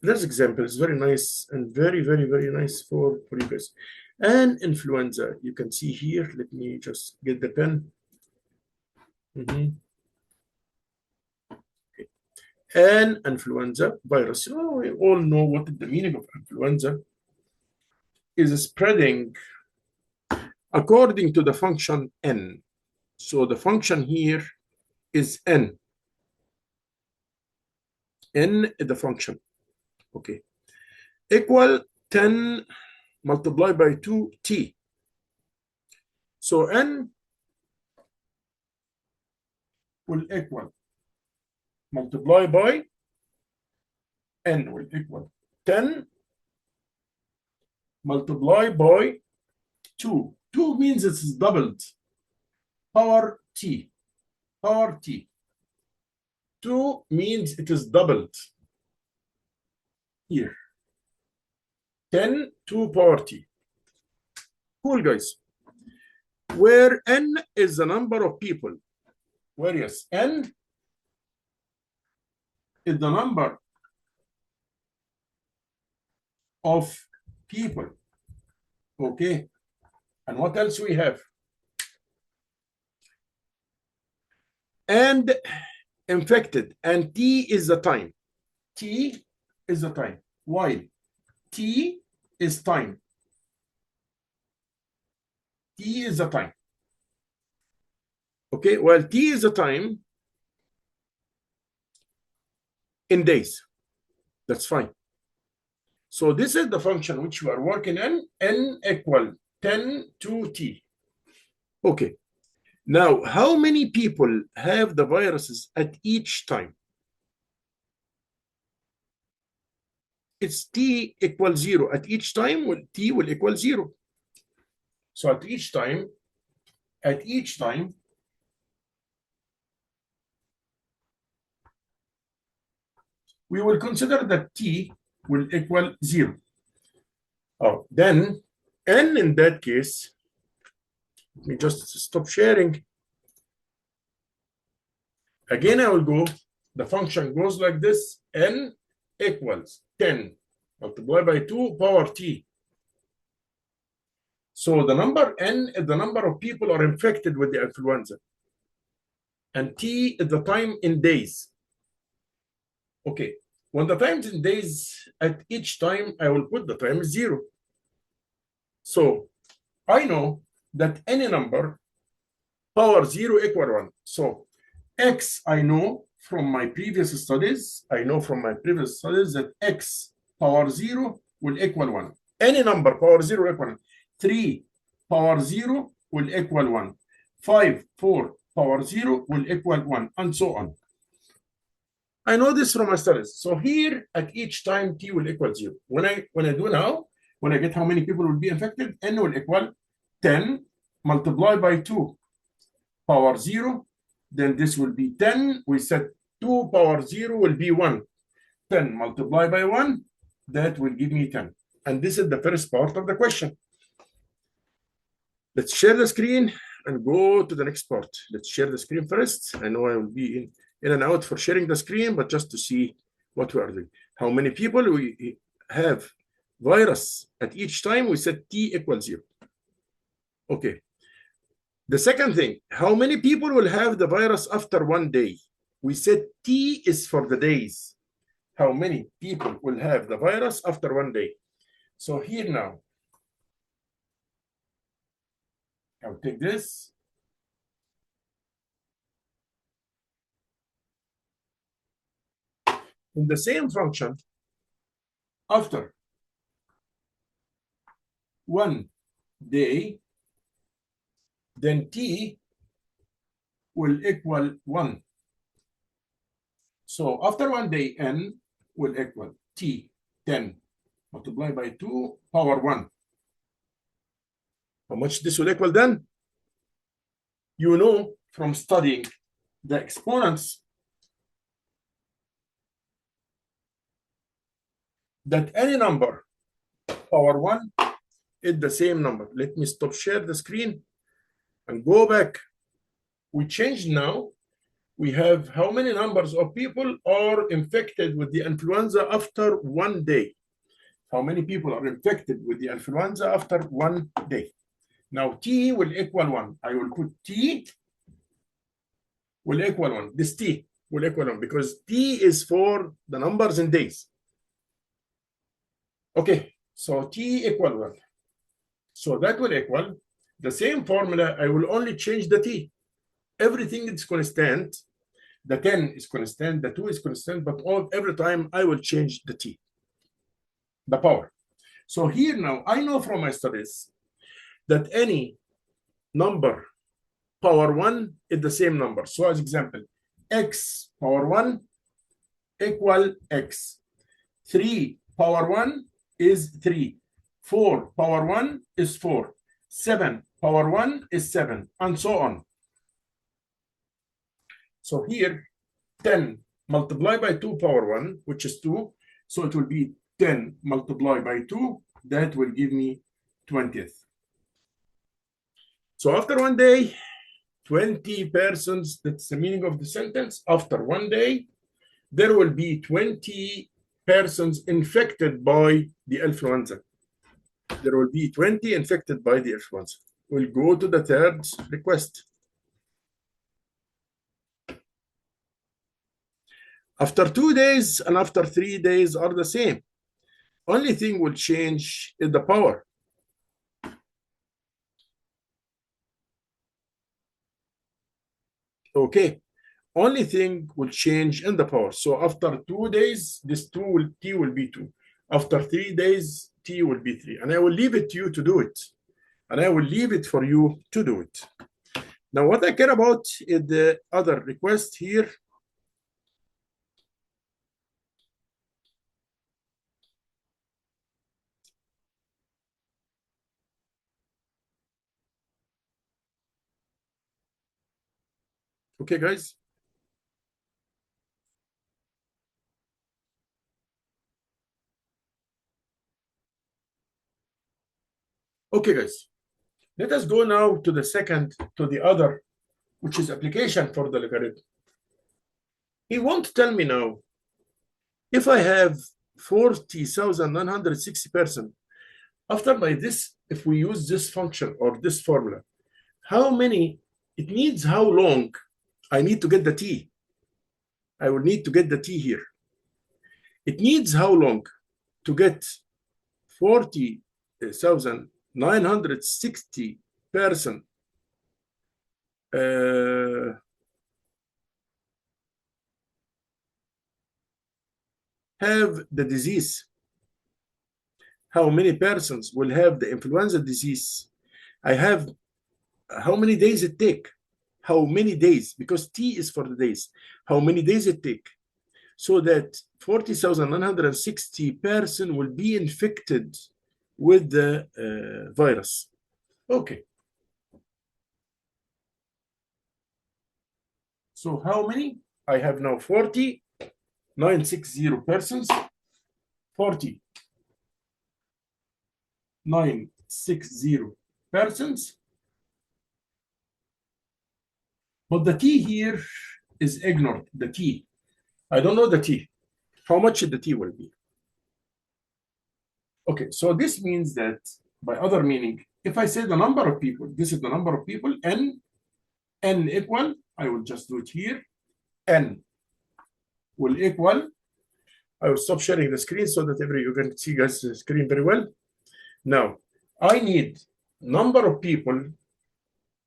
This example is very nice and very, very, very nice for you guys. An influenza, you can see here. Let me just get the pen. Okay. An influenza virus. Oh, we all know what the meaning of influenza is, spreading according to the function n. So the function here is n. N is the function. Okay. Equal 10 multiplied by 2t. So n will equal, multiply by n will equal 10 multiplied by 2. 2 means it's doubled. Power t. Power t. 2 means it is doubled. Here. 10 to power t. Cool, guys. Where n is the number of people. Where yes, n is the number of people. Okay. And what else we have? And infected. And t is the time. T is the time. While. T is time. T is the time. Okay, well, T is the time in days. That's fine. So this is the function which we are working in, n equal 10 to T. Okay. Now, how many people have the viruses at each time? It's T equals 0. At each time, T will equal 0. So at each time, we will consider that T will equal 0. Oh, then n in that case, let me just stop sharing. Again, I will go, the function goes like this, n equals 10 multiplied by 2 power T. So the number n is the number of people are infected with the influenza. And T is the time in days. Okay, when the time is in days, at each time, I will put the time is 0. So I know that any number power 0 equal 1. So x, I know from my previous studies, that x power 0 will equal 1. Any number power 0 equal 1. 3 power 0 will equal 1. 5, 4 power 0 will equal 1, and so on. I know this from my studies. So here, at each time, T will equal 0. When I do now, when I get how many people will be infected, n will equal 10 multiplied by 2 power 0. Then this will be 10. We said 2 power 0 will be 1. 10 multiplied by 1, that will give me 10. And this is the first part of the question. Let's share the screen and go to the next part. Let's share the screen first. I know I will be in and out for sharing the screen, but just to see what we are doing. How many people we have virus at each time? We said T equals 0. Okay. The second thing, how many people will have the virus after 1 day? We said T is for the days. How many people will have the virus after 1 day? So here now, I'll take this. In the same function, after 1 day, then T will equal 1. So after 1 day, n will equal T 10 multiplied by 2 power 1. How much this will equal then? You know from studying the exponents that any number power 1 is the same number. Let me stop share the screen and go back. We changed now. We have how many numbers of people are infected with the influenza after 1 day. How many people are infected with the influenza after 1 day? Now T will equal 1. I will put T will equal 1. This T will equal 1 because T is for the numbers in days. Okay, so T equal 1. So that will equal the same formula. I will only change the T. Everything is constant. The 10 is constant, the 2 is constant, but every time I will change the T, the power. So here now, I know from my studies that any number power 1 is the same number. So as example, x power 1 equal x. 3 power 1 is 3. 4 power 1 is 4. 7 power 1 is 7, and so on. So here, 10 multiplied by 2 power 1, which is 2. So it will be 10 multiplied by 2. That will give me 20th. So after 1 day, 20 persons, that's the meaning of the sentence. After 1 day, there will be 20 persons infected by the influenza. There will be 20 infected by the influenza. We'll go to the third request. After 2 days and after 3 days are the same. only thing will change is the power. Okay, only thing will change in the power. So after 2 days, this t will be 2. After 3 days, t will be 3. And I will leave it to you to do it. And I will leave it for you to do it. Now, what I care about is the other request here. Okay, guys. Okay, guys. Let us go now to the other, which is application for the logarithm. He won't tell me now, if I have 40,960%, after by this, if we use this function or this formula, how many, it needs how long I need to get the t. I will need to get the t here. It needs how long to get 40,960% have the disease. How many persons will have the influenza disease? I have how many days it take? How many days? Because T is for the days. How many days it take? So that 40,960 person will be infected with the virus. Okay. So how many? I have now 40,960 persons. 40,960 persons. But the T here is ignored, the T. I don't know the T. How much the T will be? Okay, so this means that by other meaning, if I say the number of people, this is the number of people, n equal, I will just do it here, n will equal, I will stop sharing the screen so that you can see guys the screen very well. Now, I need number of people,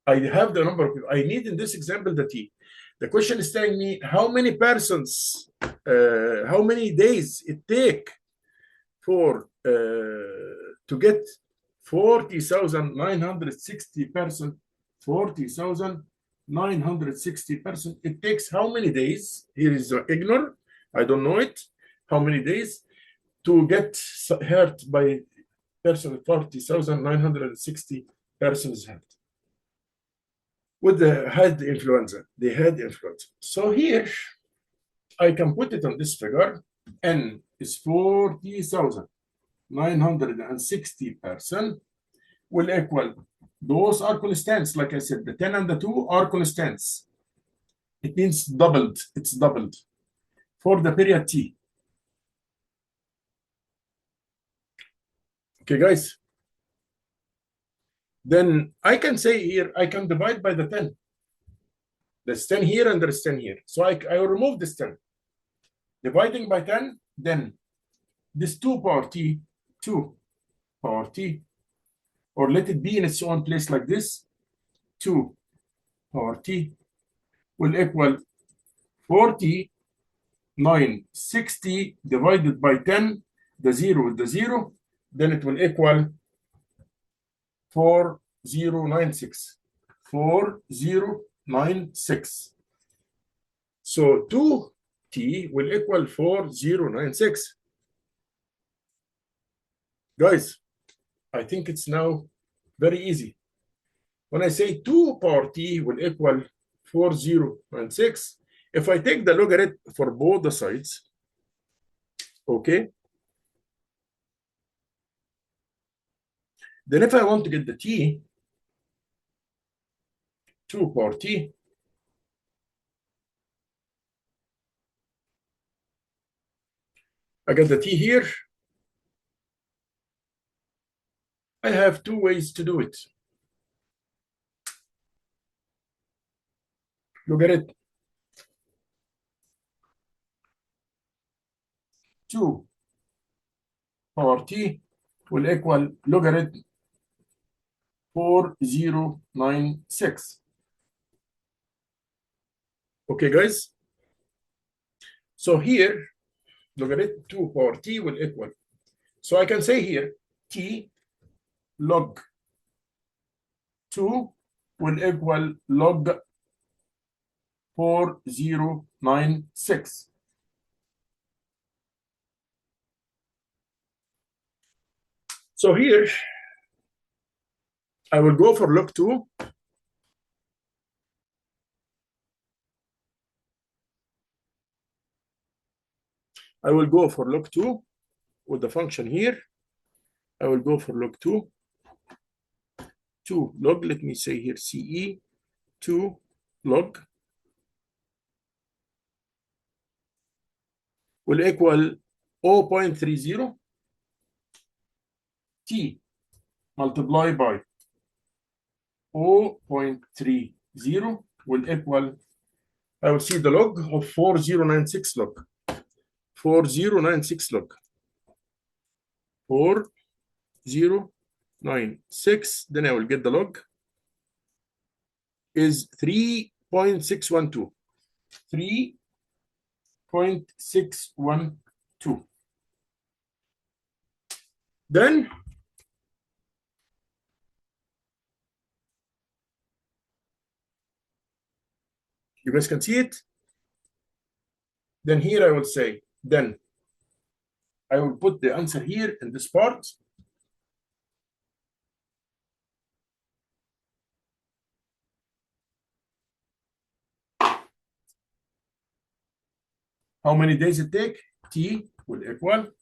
I have the number of people, I need in this example the T. The question is telling me how many persons, how many days it take for to get 40,960 person, 40,960 person. It takes how many days? Here is ignore. I don't know it. How many days to get hurt by person? 40,960 persons hurt with the had influenza. They had influenza. So here I can put it on this figure. N is 40,960 person will equal, those are constants, like I said, the 10 and the 2 are constants. It means doubled, it's doubled for the period T. Okay, guys. Then I can say here, I can divide by the 10. There's 10 here and there's 10 here. So I will remove this 10. Dividing by 10, then this 2 power T, 2 power T, or let it be in its own place like this, 2 power T will equal 40,960 divided by 10, the 0 with the 0, then it will equal 4096. 4096. So 2T will equal 4096. Guys, I think it's now very easy. When I say 2 power T will equal 4096, if I take the logarithm for both the sides, okay, then if I want to get the T, 2 power T, I get the T here. I have 2 ways to do it. Logarithm 2 power t will equal logarithm 4096. Okay, guys? So here, logarithm 2 power t will equal. So I can say here, t log 2 will equal log 4096. So here, I will go for log 2. I will go for log 2 with the function here. I will go for log 2. 2 log, let me say here CE, 2 log will equal 0.30 t multiplied by 0.30 will equal, I will see the log of 4096 log. 4096 log. 4096, then I will get the log is 3.612. 3.612. Then you guys can see it. Then here I will say, then I will put the answer here in this part. How many days it take? T will equal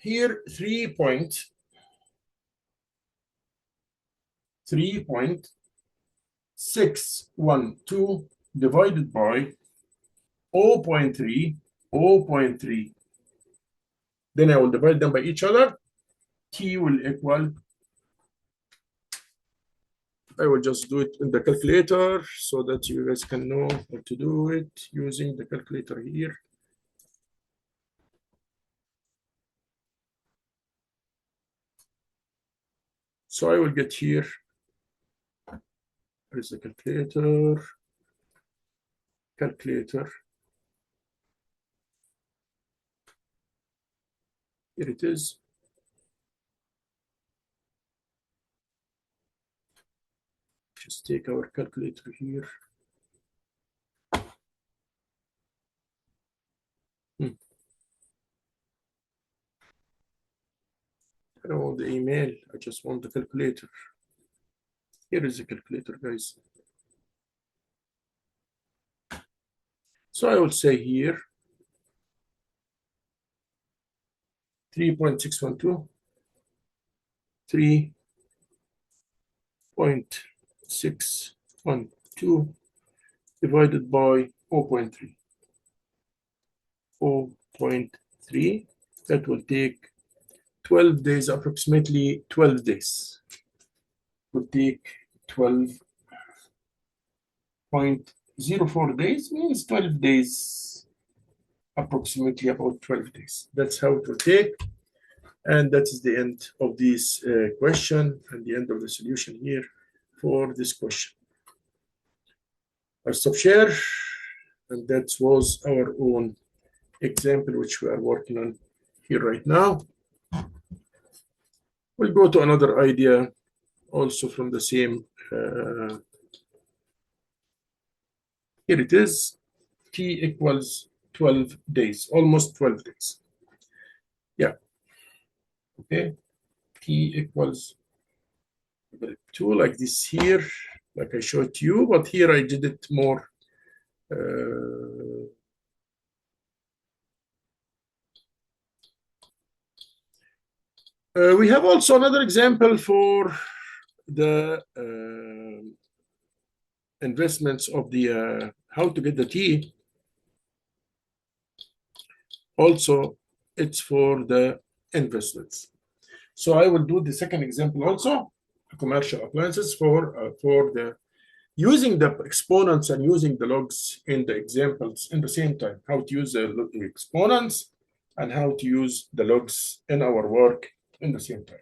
here 3.612 divided by 0.3, 0.3. Then I will divide them by each other. T will equal, I will just do it in the calculator so that you guys can know how to do it using the calculator here. So I will get here, where is the calculator? Calculator. Here it is. Just take our calculator here. I don't want the email, I just want the calculator. Here is the calculator, guys. So I will say here 3.612, 3.612 divided by 0.3. 0.3, that will take 12 days, approximately 12 days. Would take 12.04 days, means 12 days, approximately about 12 days. That's how it will take. And that is the end of this question and the end of the solution here for this question. I stop share, and that was our own example which we are working on here right now. We'll go to another idea also from the same, here it is, t equals 12 days, almost 12 days. Yeah, okay, t equals 2 like this here, like I showed you, but here I did it more we have also another example for the investments of the how to get the T. Also, it's for the investments. So I will do the second example also, commercial appliances for the using the exponents and using the logs in the examples in the same time, how to use the exponents and how to use the logs in our work in the same time.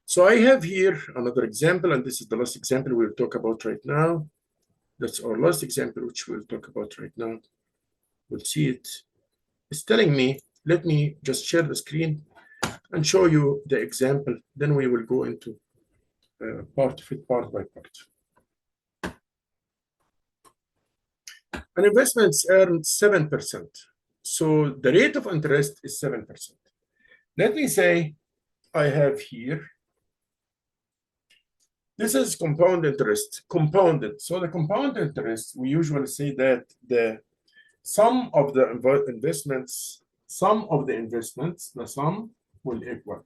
So I have here another example, and this is the last example we'll talk about right now. That's our last example, which we'll talk about right now. We'll see it. It's telling me, let me just share the screen and show you the example. Then we will go into part of it, part by part. An investment earned 7%. So the rate of interest is 7%. Let me say I have here, this is compound interest, compounded. So the compound interest, we usually say that the sum of the investments, the sum will equal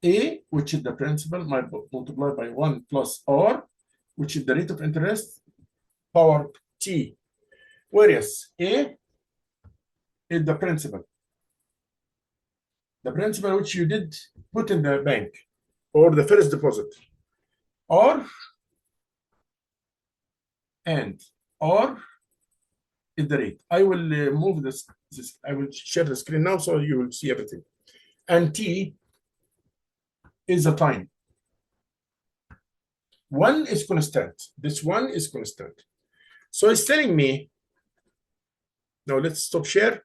A, which is the principal, multiplied by 1 plus R, which is the rate of interest, power T. Whereas A is the principal which you did put in the bank or the first deposit. R and R is the rate. I will move this. I will share the screen now so you will see everything. And T is the time. One is constant. This one is constant. So it's telling me, now let's stop share.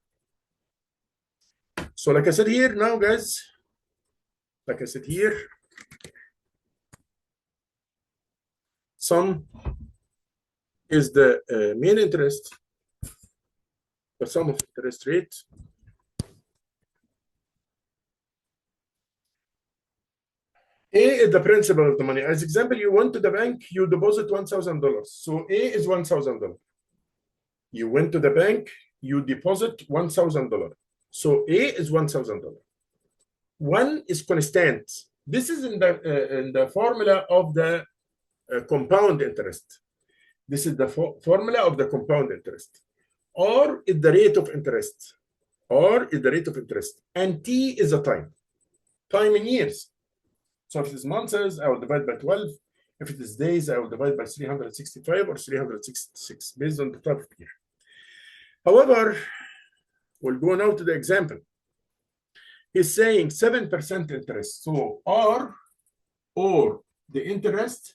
So like I said here now, guys, like I said here, sum is the main interest, the sum of interest rate. A is the principal of the money. As example, you went to the bank, you deposit $1,000. So A is $1,000. You went to the bank, you deposit $1,000. So A is $1,000. One is constant. This is in the formula of the compound interest. This is the formula of the compound interest. R is the rate of interest. R is the rate of interest. And T is the time. Time in years. So if it is months, I will divide by 12. If it is days, I will divide by 365 or 366, based on the type of year. However, we'll go now to the example. He's saying 7% interest. So R, or the interest,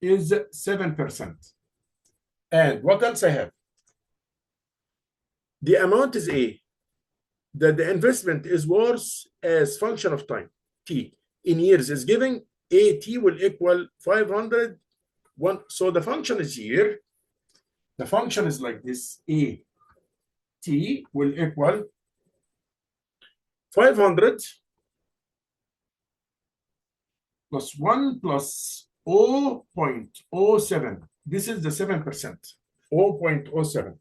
is 7%. And what else I have? The amount is A, that the investment is worth as function of time, T. In years is giving, AT will equal 500. So the function is here. The function is like this, AT will equal 500 plus 1 plus 0.07. This is the 7%, 0.07.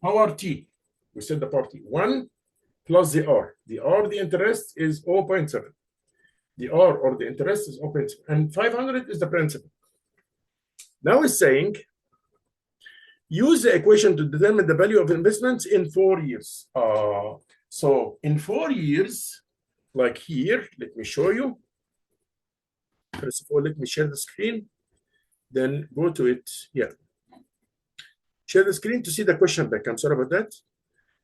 Power T. We said the power T. 1 plus the R. The R, the interest, is 0.7. The R, or the interest, is 0.7. And 500 is the principal. Now it's saying, use the equation to determine the value of investments in 4 years. So in 4 years, like here, let me show you. First of all, let me share the screen. Then go to it. Yeah. Share the screen to see the question back. I'm sorry about that.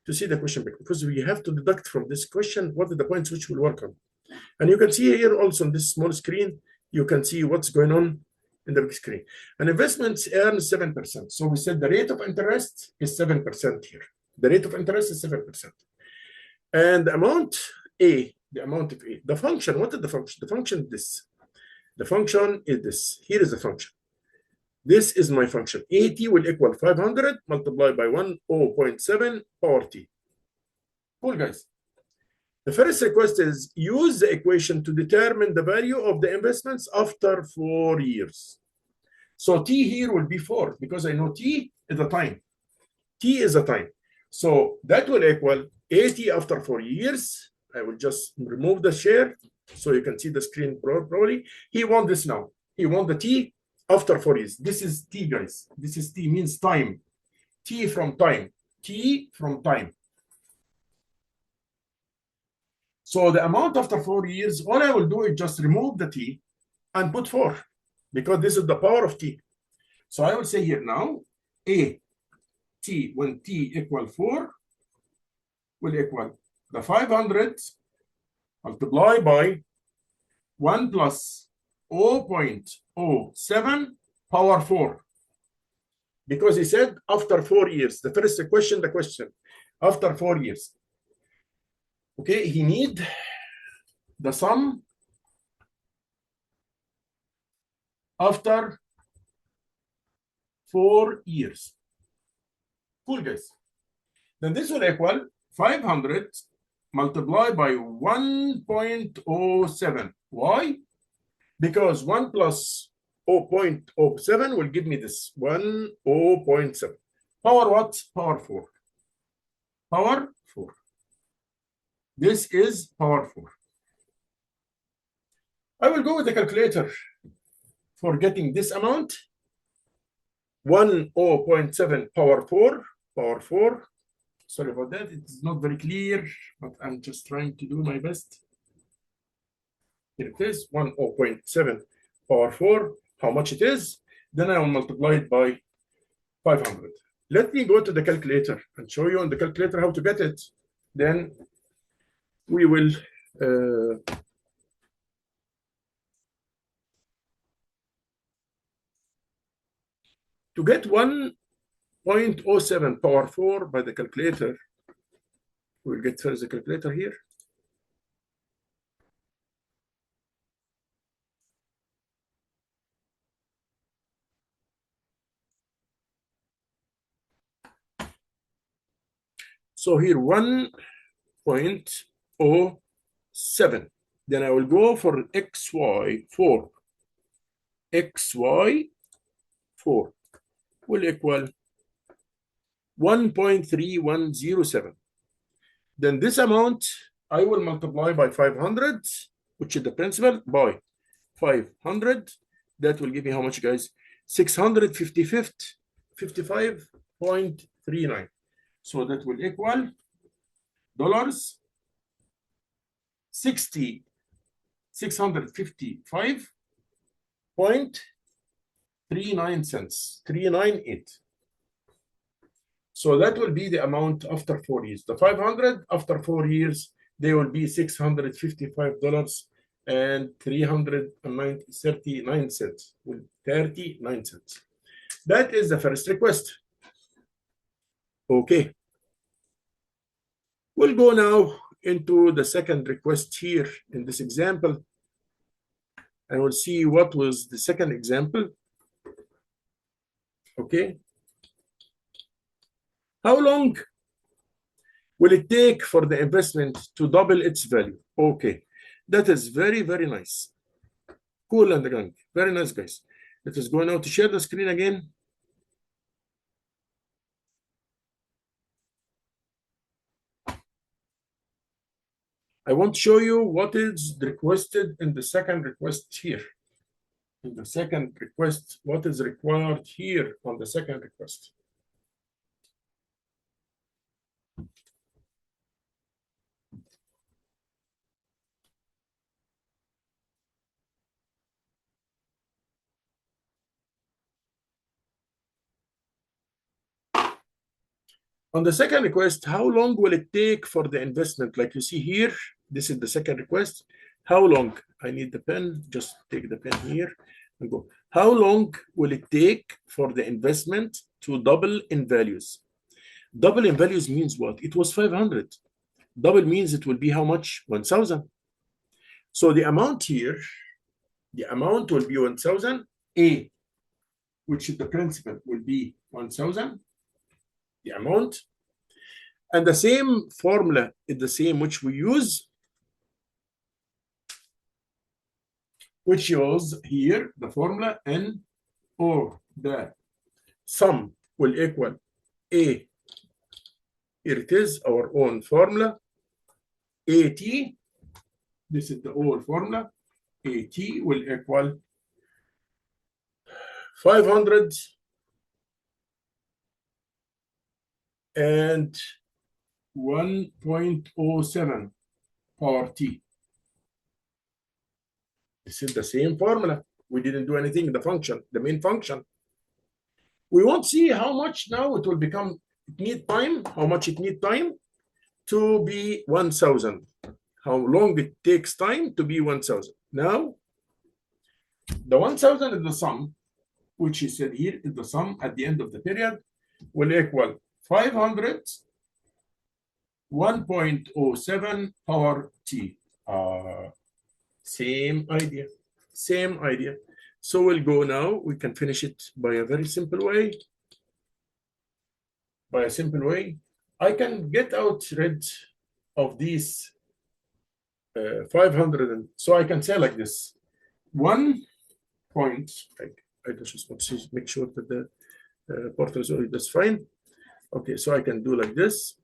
To see the question back, because we have to deduct from this question what are the points which we'll work on. And you can see here also on this small screen, you can see what's going on in the big screen. And investments earn 7%. So we said the rate of interest is 7% here. The rate of interest is 7%. And the amount A, the amount of A, the function, what is the function? The function is this. The function is this. Here is the function. This is my function. AT will equal 500 multiplied by 1, 0.7 power T. Cool, guys. The first request is use the equation to determine the value of the investments after 4 years. So T here will be 4 because I know T is the time. T is the time. So that will equal 80 after 4 years. I will just remove the share so you can see the screen properly. He wants this now. He wants the T after 4 years. This is T, guys. This is T, means time. T from time. T from time. So the amount after 4 years, all I will do is just remove the T and put 4, because this is the power of T. So I will say here now, A T, when T equal 4, will equal the 500 multiplied by 1 plus 0.07 power 4. Because he said after 4 years, the first question, after 4 years. Okay, he need the sum after 4 years. Cool, guys. Then this will equal 500 multiplied by 1.07. Why? Because 1 plus 0.07 will give me this 0.7. Power what? Power 4. Power 4. This is power 4. I will go with the calculator for getting this amount. 0.7 power 4. Power 4. Sorry about that. It's not very clear, but I'm just trying to do my best. Here it is, 0.7 power 4. How much it is? Then I will multiply it by 500. Let me go to the calculator and show you on the calculator how to get it. Then we will to get 1.07 power 4 by the calculator. We'll get first the calculator here. So here 1.07. Then I will go for XY4. XY4 will equal 1.3107. Then this amount I will multiply by 500, which is the principal, by 500. That will give me how much, guys? 655.39. So that will equal dollars 655.39 cents, 398. So that will be the amount after 4 years. The 500 after 4 years, they will be $655 and 39 cents. 39 cents. That is the first request. Okay. We'll go now into the second request here in this example. And we'll see what was the second example. Okay. How long will it take for the investment to double its value? Okay. That is very, very nice. Cool and gang. Very nice, guys. Let us go now to share the screen again. I want to show you what is requested in the second request here. In the second request, what is required here on the second request. On the second request, how long will it take for the investment? Like you see here, this is the second request. How long? I need the pen. Just take the pen here and go. How long will it take for the investment to double in values? Double in values means what? It was 500. Double means it will be how much? 1,000. So the amount here, the amount will be 1,000. A, which is the principal, will be 1,000. The amount. And the same formula is the same which we use, which was here the formula N, or the sum will equal A Here it is, our own formula. AT, this is the old formula. AT will equal 500 and 1.07 power T. This is the same formula. We didn't do anything in the function, the main function. We want to see how much now it will become, how much it need time to be 1,000. How long it takes time to be 1,000. Now, the 1,000 is the sum, which is said here is the sum at the end of the period, will equal 500, 1.07 power T. Same idea, same idea. So we'll go now, we can finish it by a very simple way. By a simple way, I can get rid of these 500, and so I can say like this, 1 point, I just want to make sure that the portal is that's fine. Okay, so I can do like this.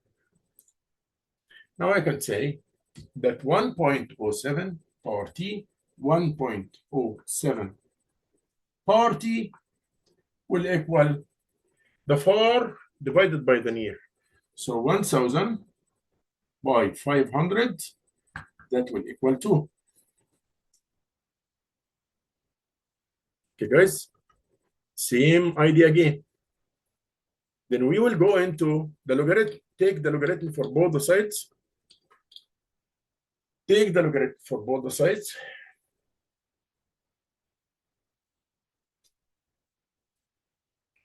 Now I can say that 1.07 power T, 1.07 power T will equal the far divided by the near. So 1,000 by 500, that will equal 2. Okay, guys, same idea again. Then we will go into the logarithm, take the logarithm for both the sides. Take the logarithm for both the sides.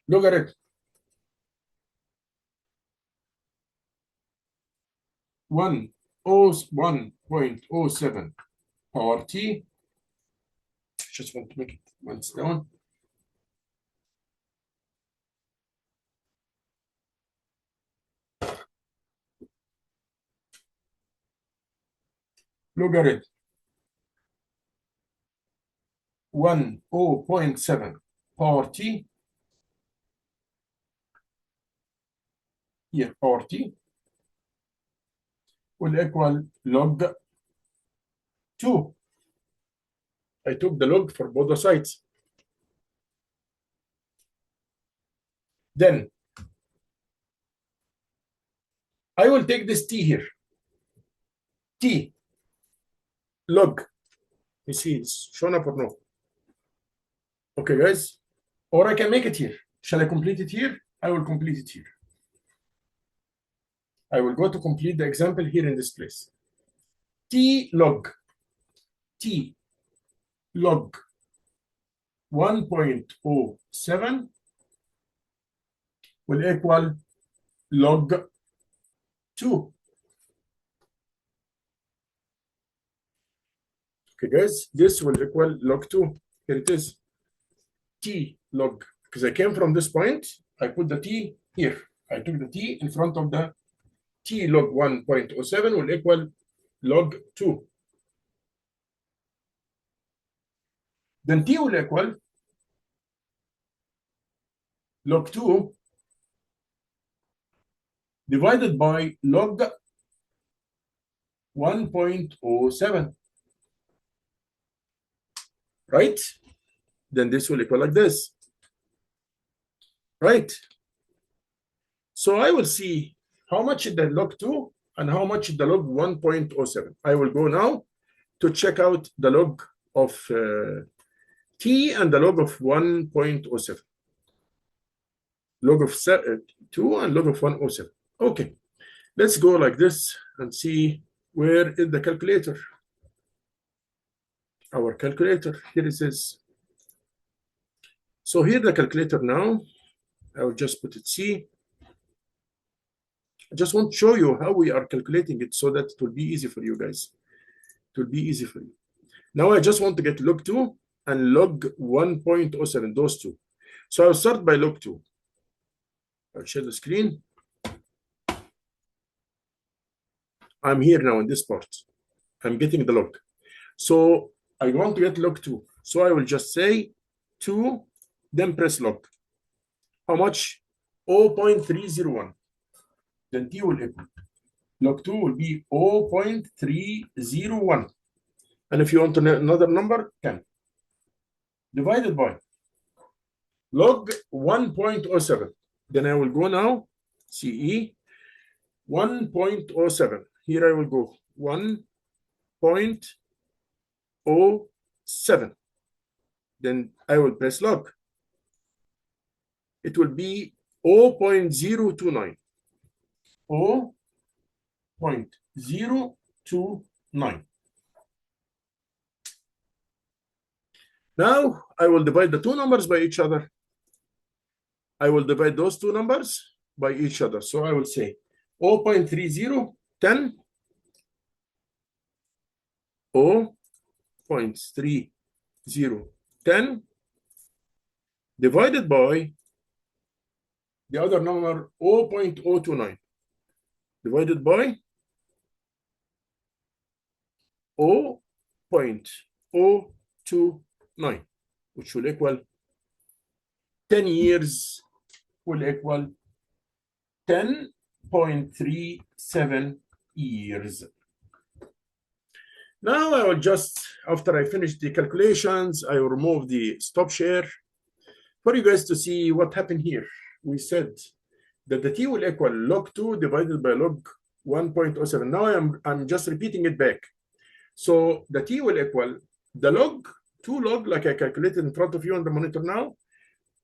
Logarithm 1.07 power T. Just want to make it once down. Logarithm 1.07 power T. Here, power T will equal log 2. I took the log for both the sides. Then I will take this T here. T log. You see it's shown up or no? Okay, guys. Or I can make it here. Shall I complete it here? I will complete it here. I will go to complete the example here in this place. T log 1.07 will equal log 2. Okay, guys, this will equal log 2. Here it is. T log, because I came from this point, I put the T here. I took the T in front of the T log 1.07 will equal log 2. Then T will equal log 2 divided by log 1.07. Right? Then this will equal like this. Right? So I will see how much is the log 2 and how much is the log 1.07. I will go now to check out the log of T and the log of 1.07. Log of 2 and log of 1.07. Okay, let's go like this and see where is the calculator. Our calculator, here it is. So here the calculator now, I will just put it C. I just want to show you how we are calculating it so that it will be easy for you guys. It will be easy for you. Now I just want to get log 2 and log 1.07, those two. So I'll start by log 2. I'll share the screen. I'm here now in this part. I'm getting the log. So I want to get log 2. So I will just say 2, then press log. How much? 0.301. then T will equal log 2 will be 0.301. And if you want another number, 10. Divided by log 1.07. Then I will go now, CE 1.07. Here I will go 1.07. Then I will press log. It will be 0.029. 0.029. Now I will divide the two numbers by each other. I will divide those two numbers by each other. So I will say 0.30, 10, 0.30, 10, divided by the other number 0.029, divided by 0.029, which will equal 10 years will equal 10.37 years. Now I will just, after I finish the calculations, I will remove the stop share for you guys to see what happened here. We said that the T will equal log 2 divided by log 1.07. Now I'm just repeating it back. So the T will equal the log, 2 log, like I calculated in front of you on the monitor now.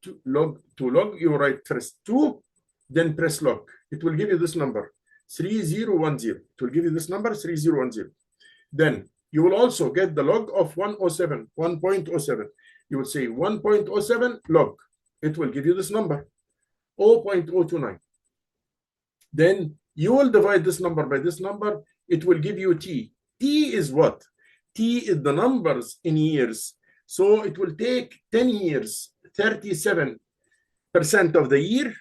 2 log, you write first 2, then press log. It will give you this number, 3010. It will give you this number, 3010. Then you will also get the log of 107, 1.07. You will say 1.07 log. It will give you this number, 0.029. Then you will divide this number by this number. It will give you T. T is what? T is the numbers in years. So it will take 10 years, 37% of the year,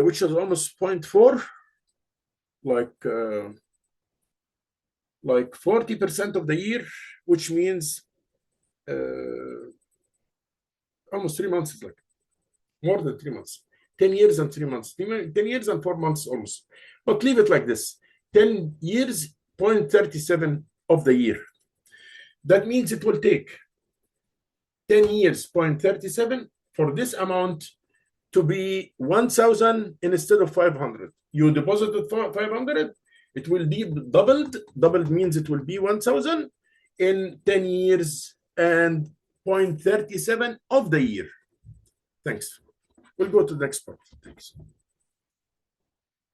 which is almost 0.4, like 40% of the year, which means almost 3 months, is like more than 3 months. 10 years and 3 months, 10 years and 4 months almost. But leave it like this, 10 years, 0.37 of the year. That means it will take 10 years, 0.37 for this amount to be 1,000 instead of 500. You deposited 500, it will be doubled. Doubled means it will be 1,000 in 10 years and 0.37 of the year. Thanks. We'll go to the next part. Thanks.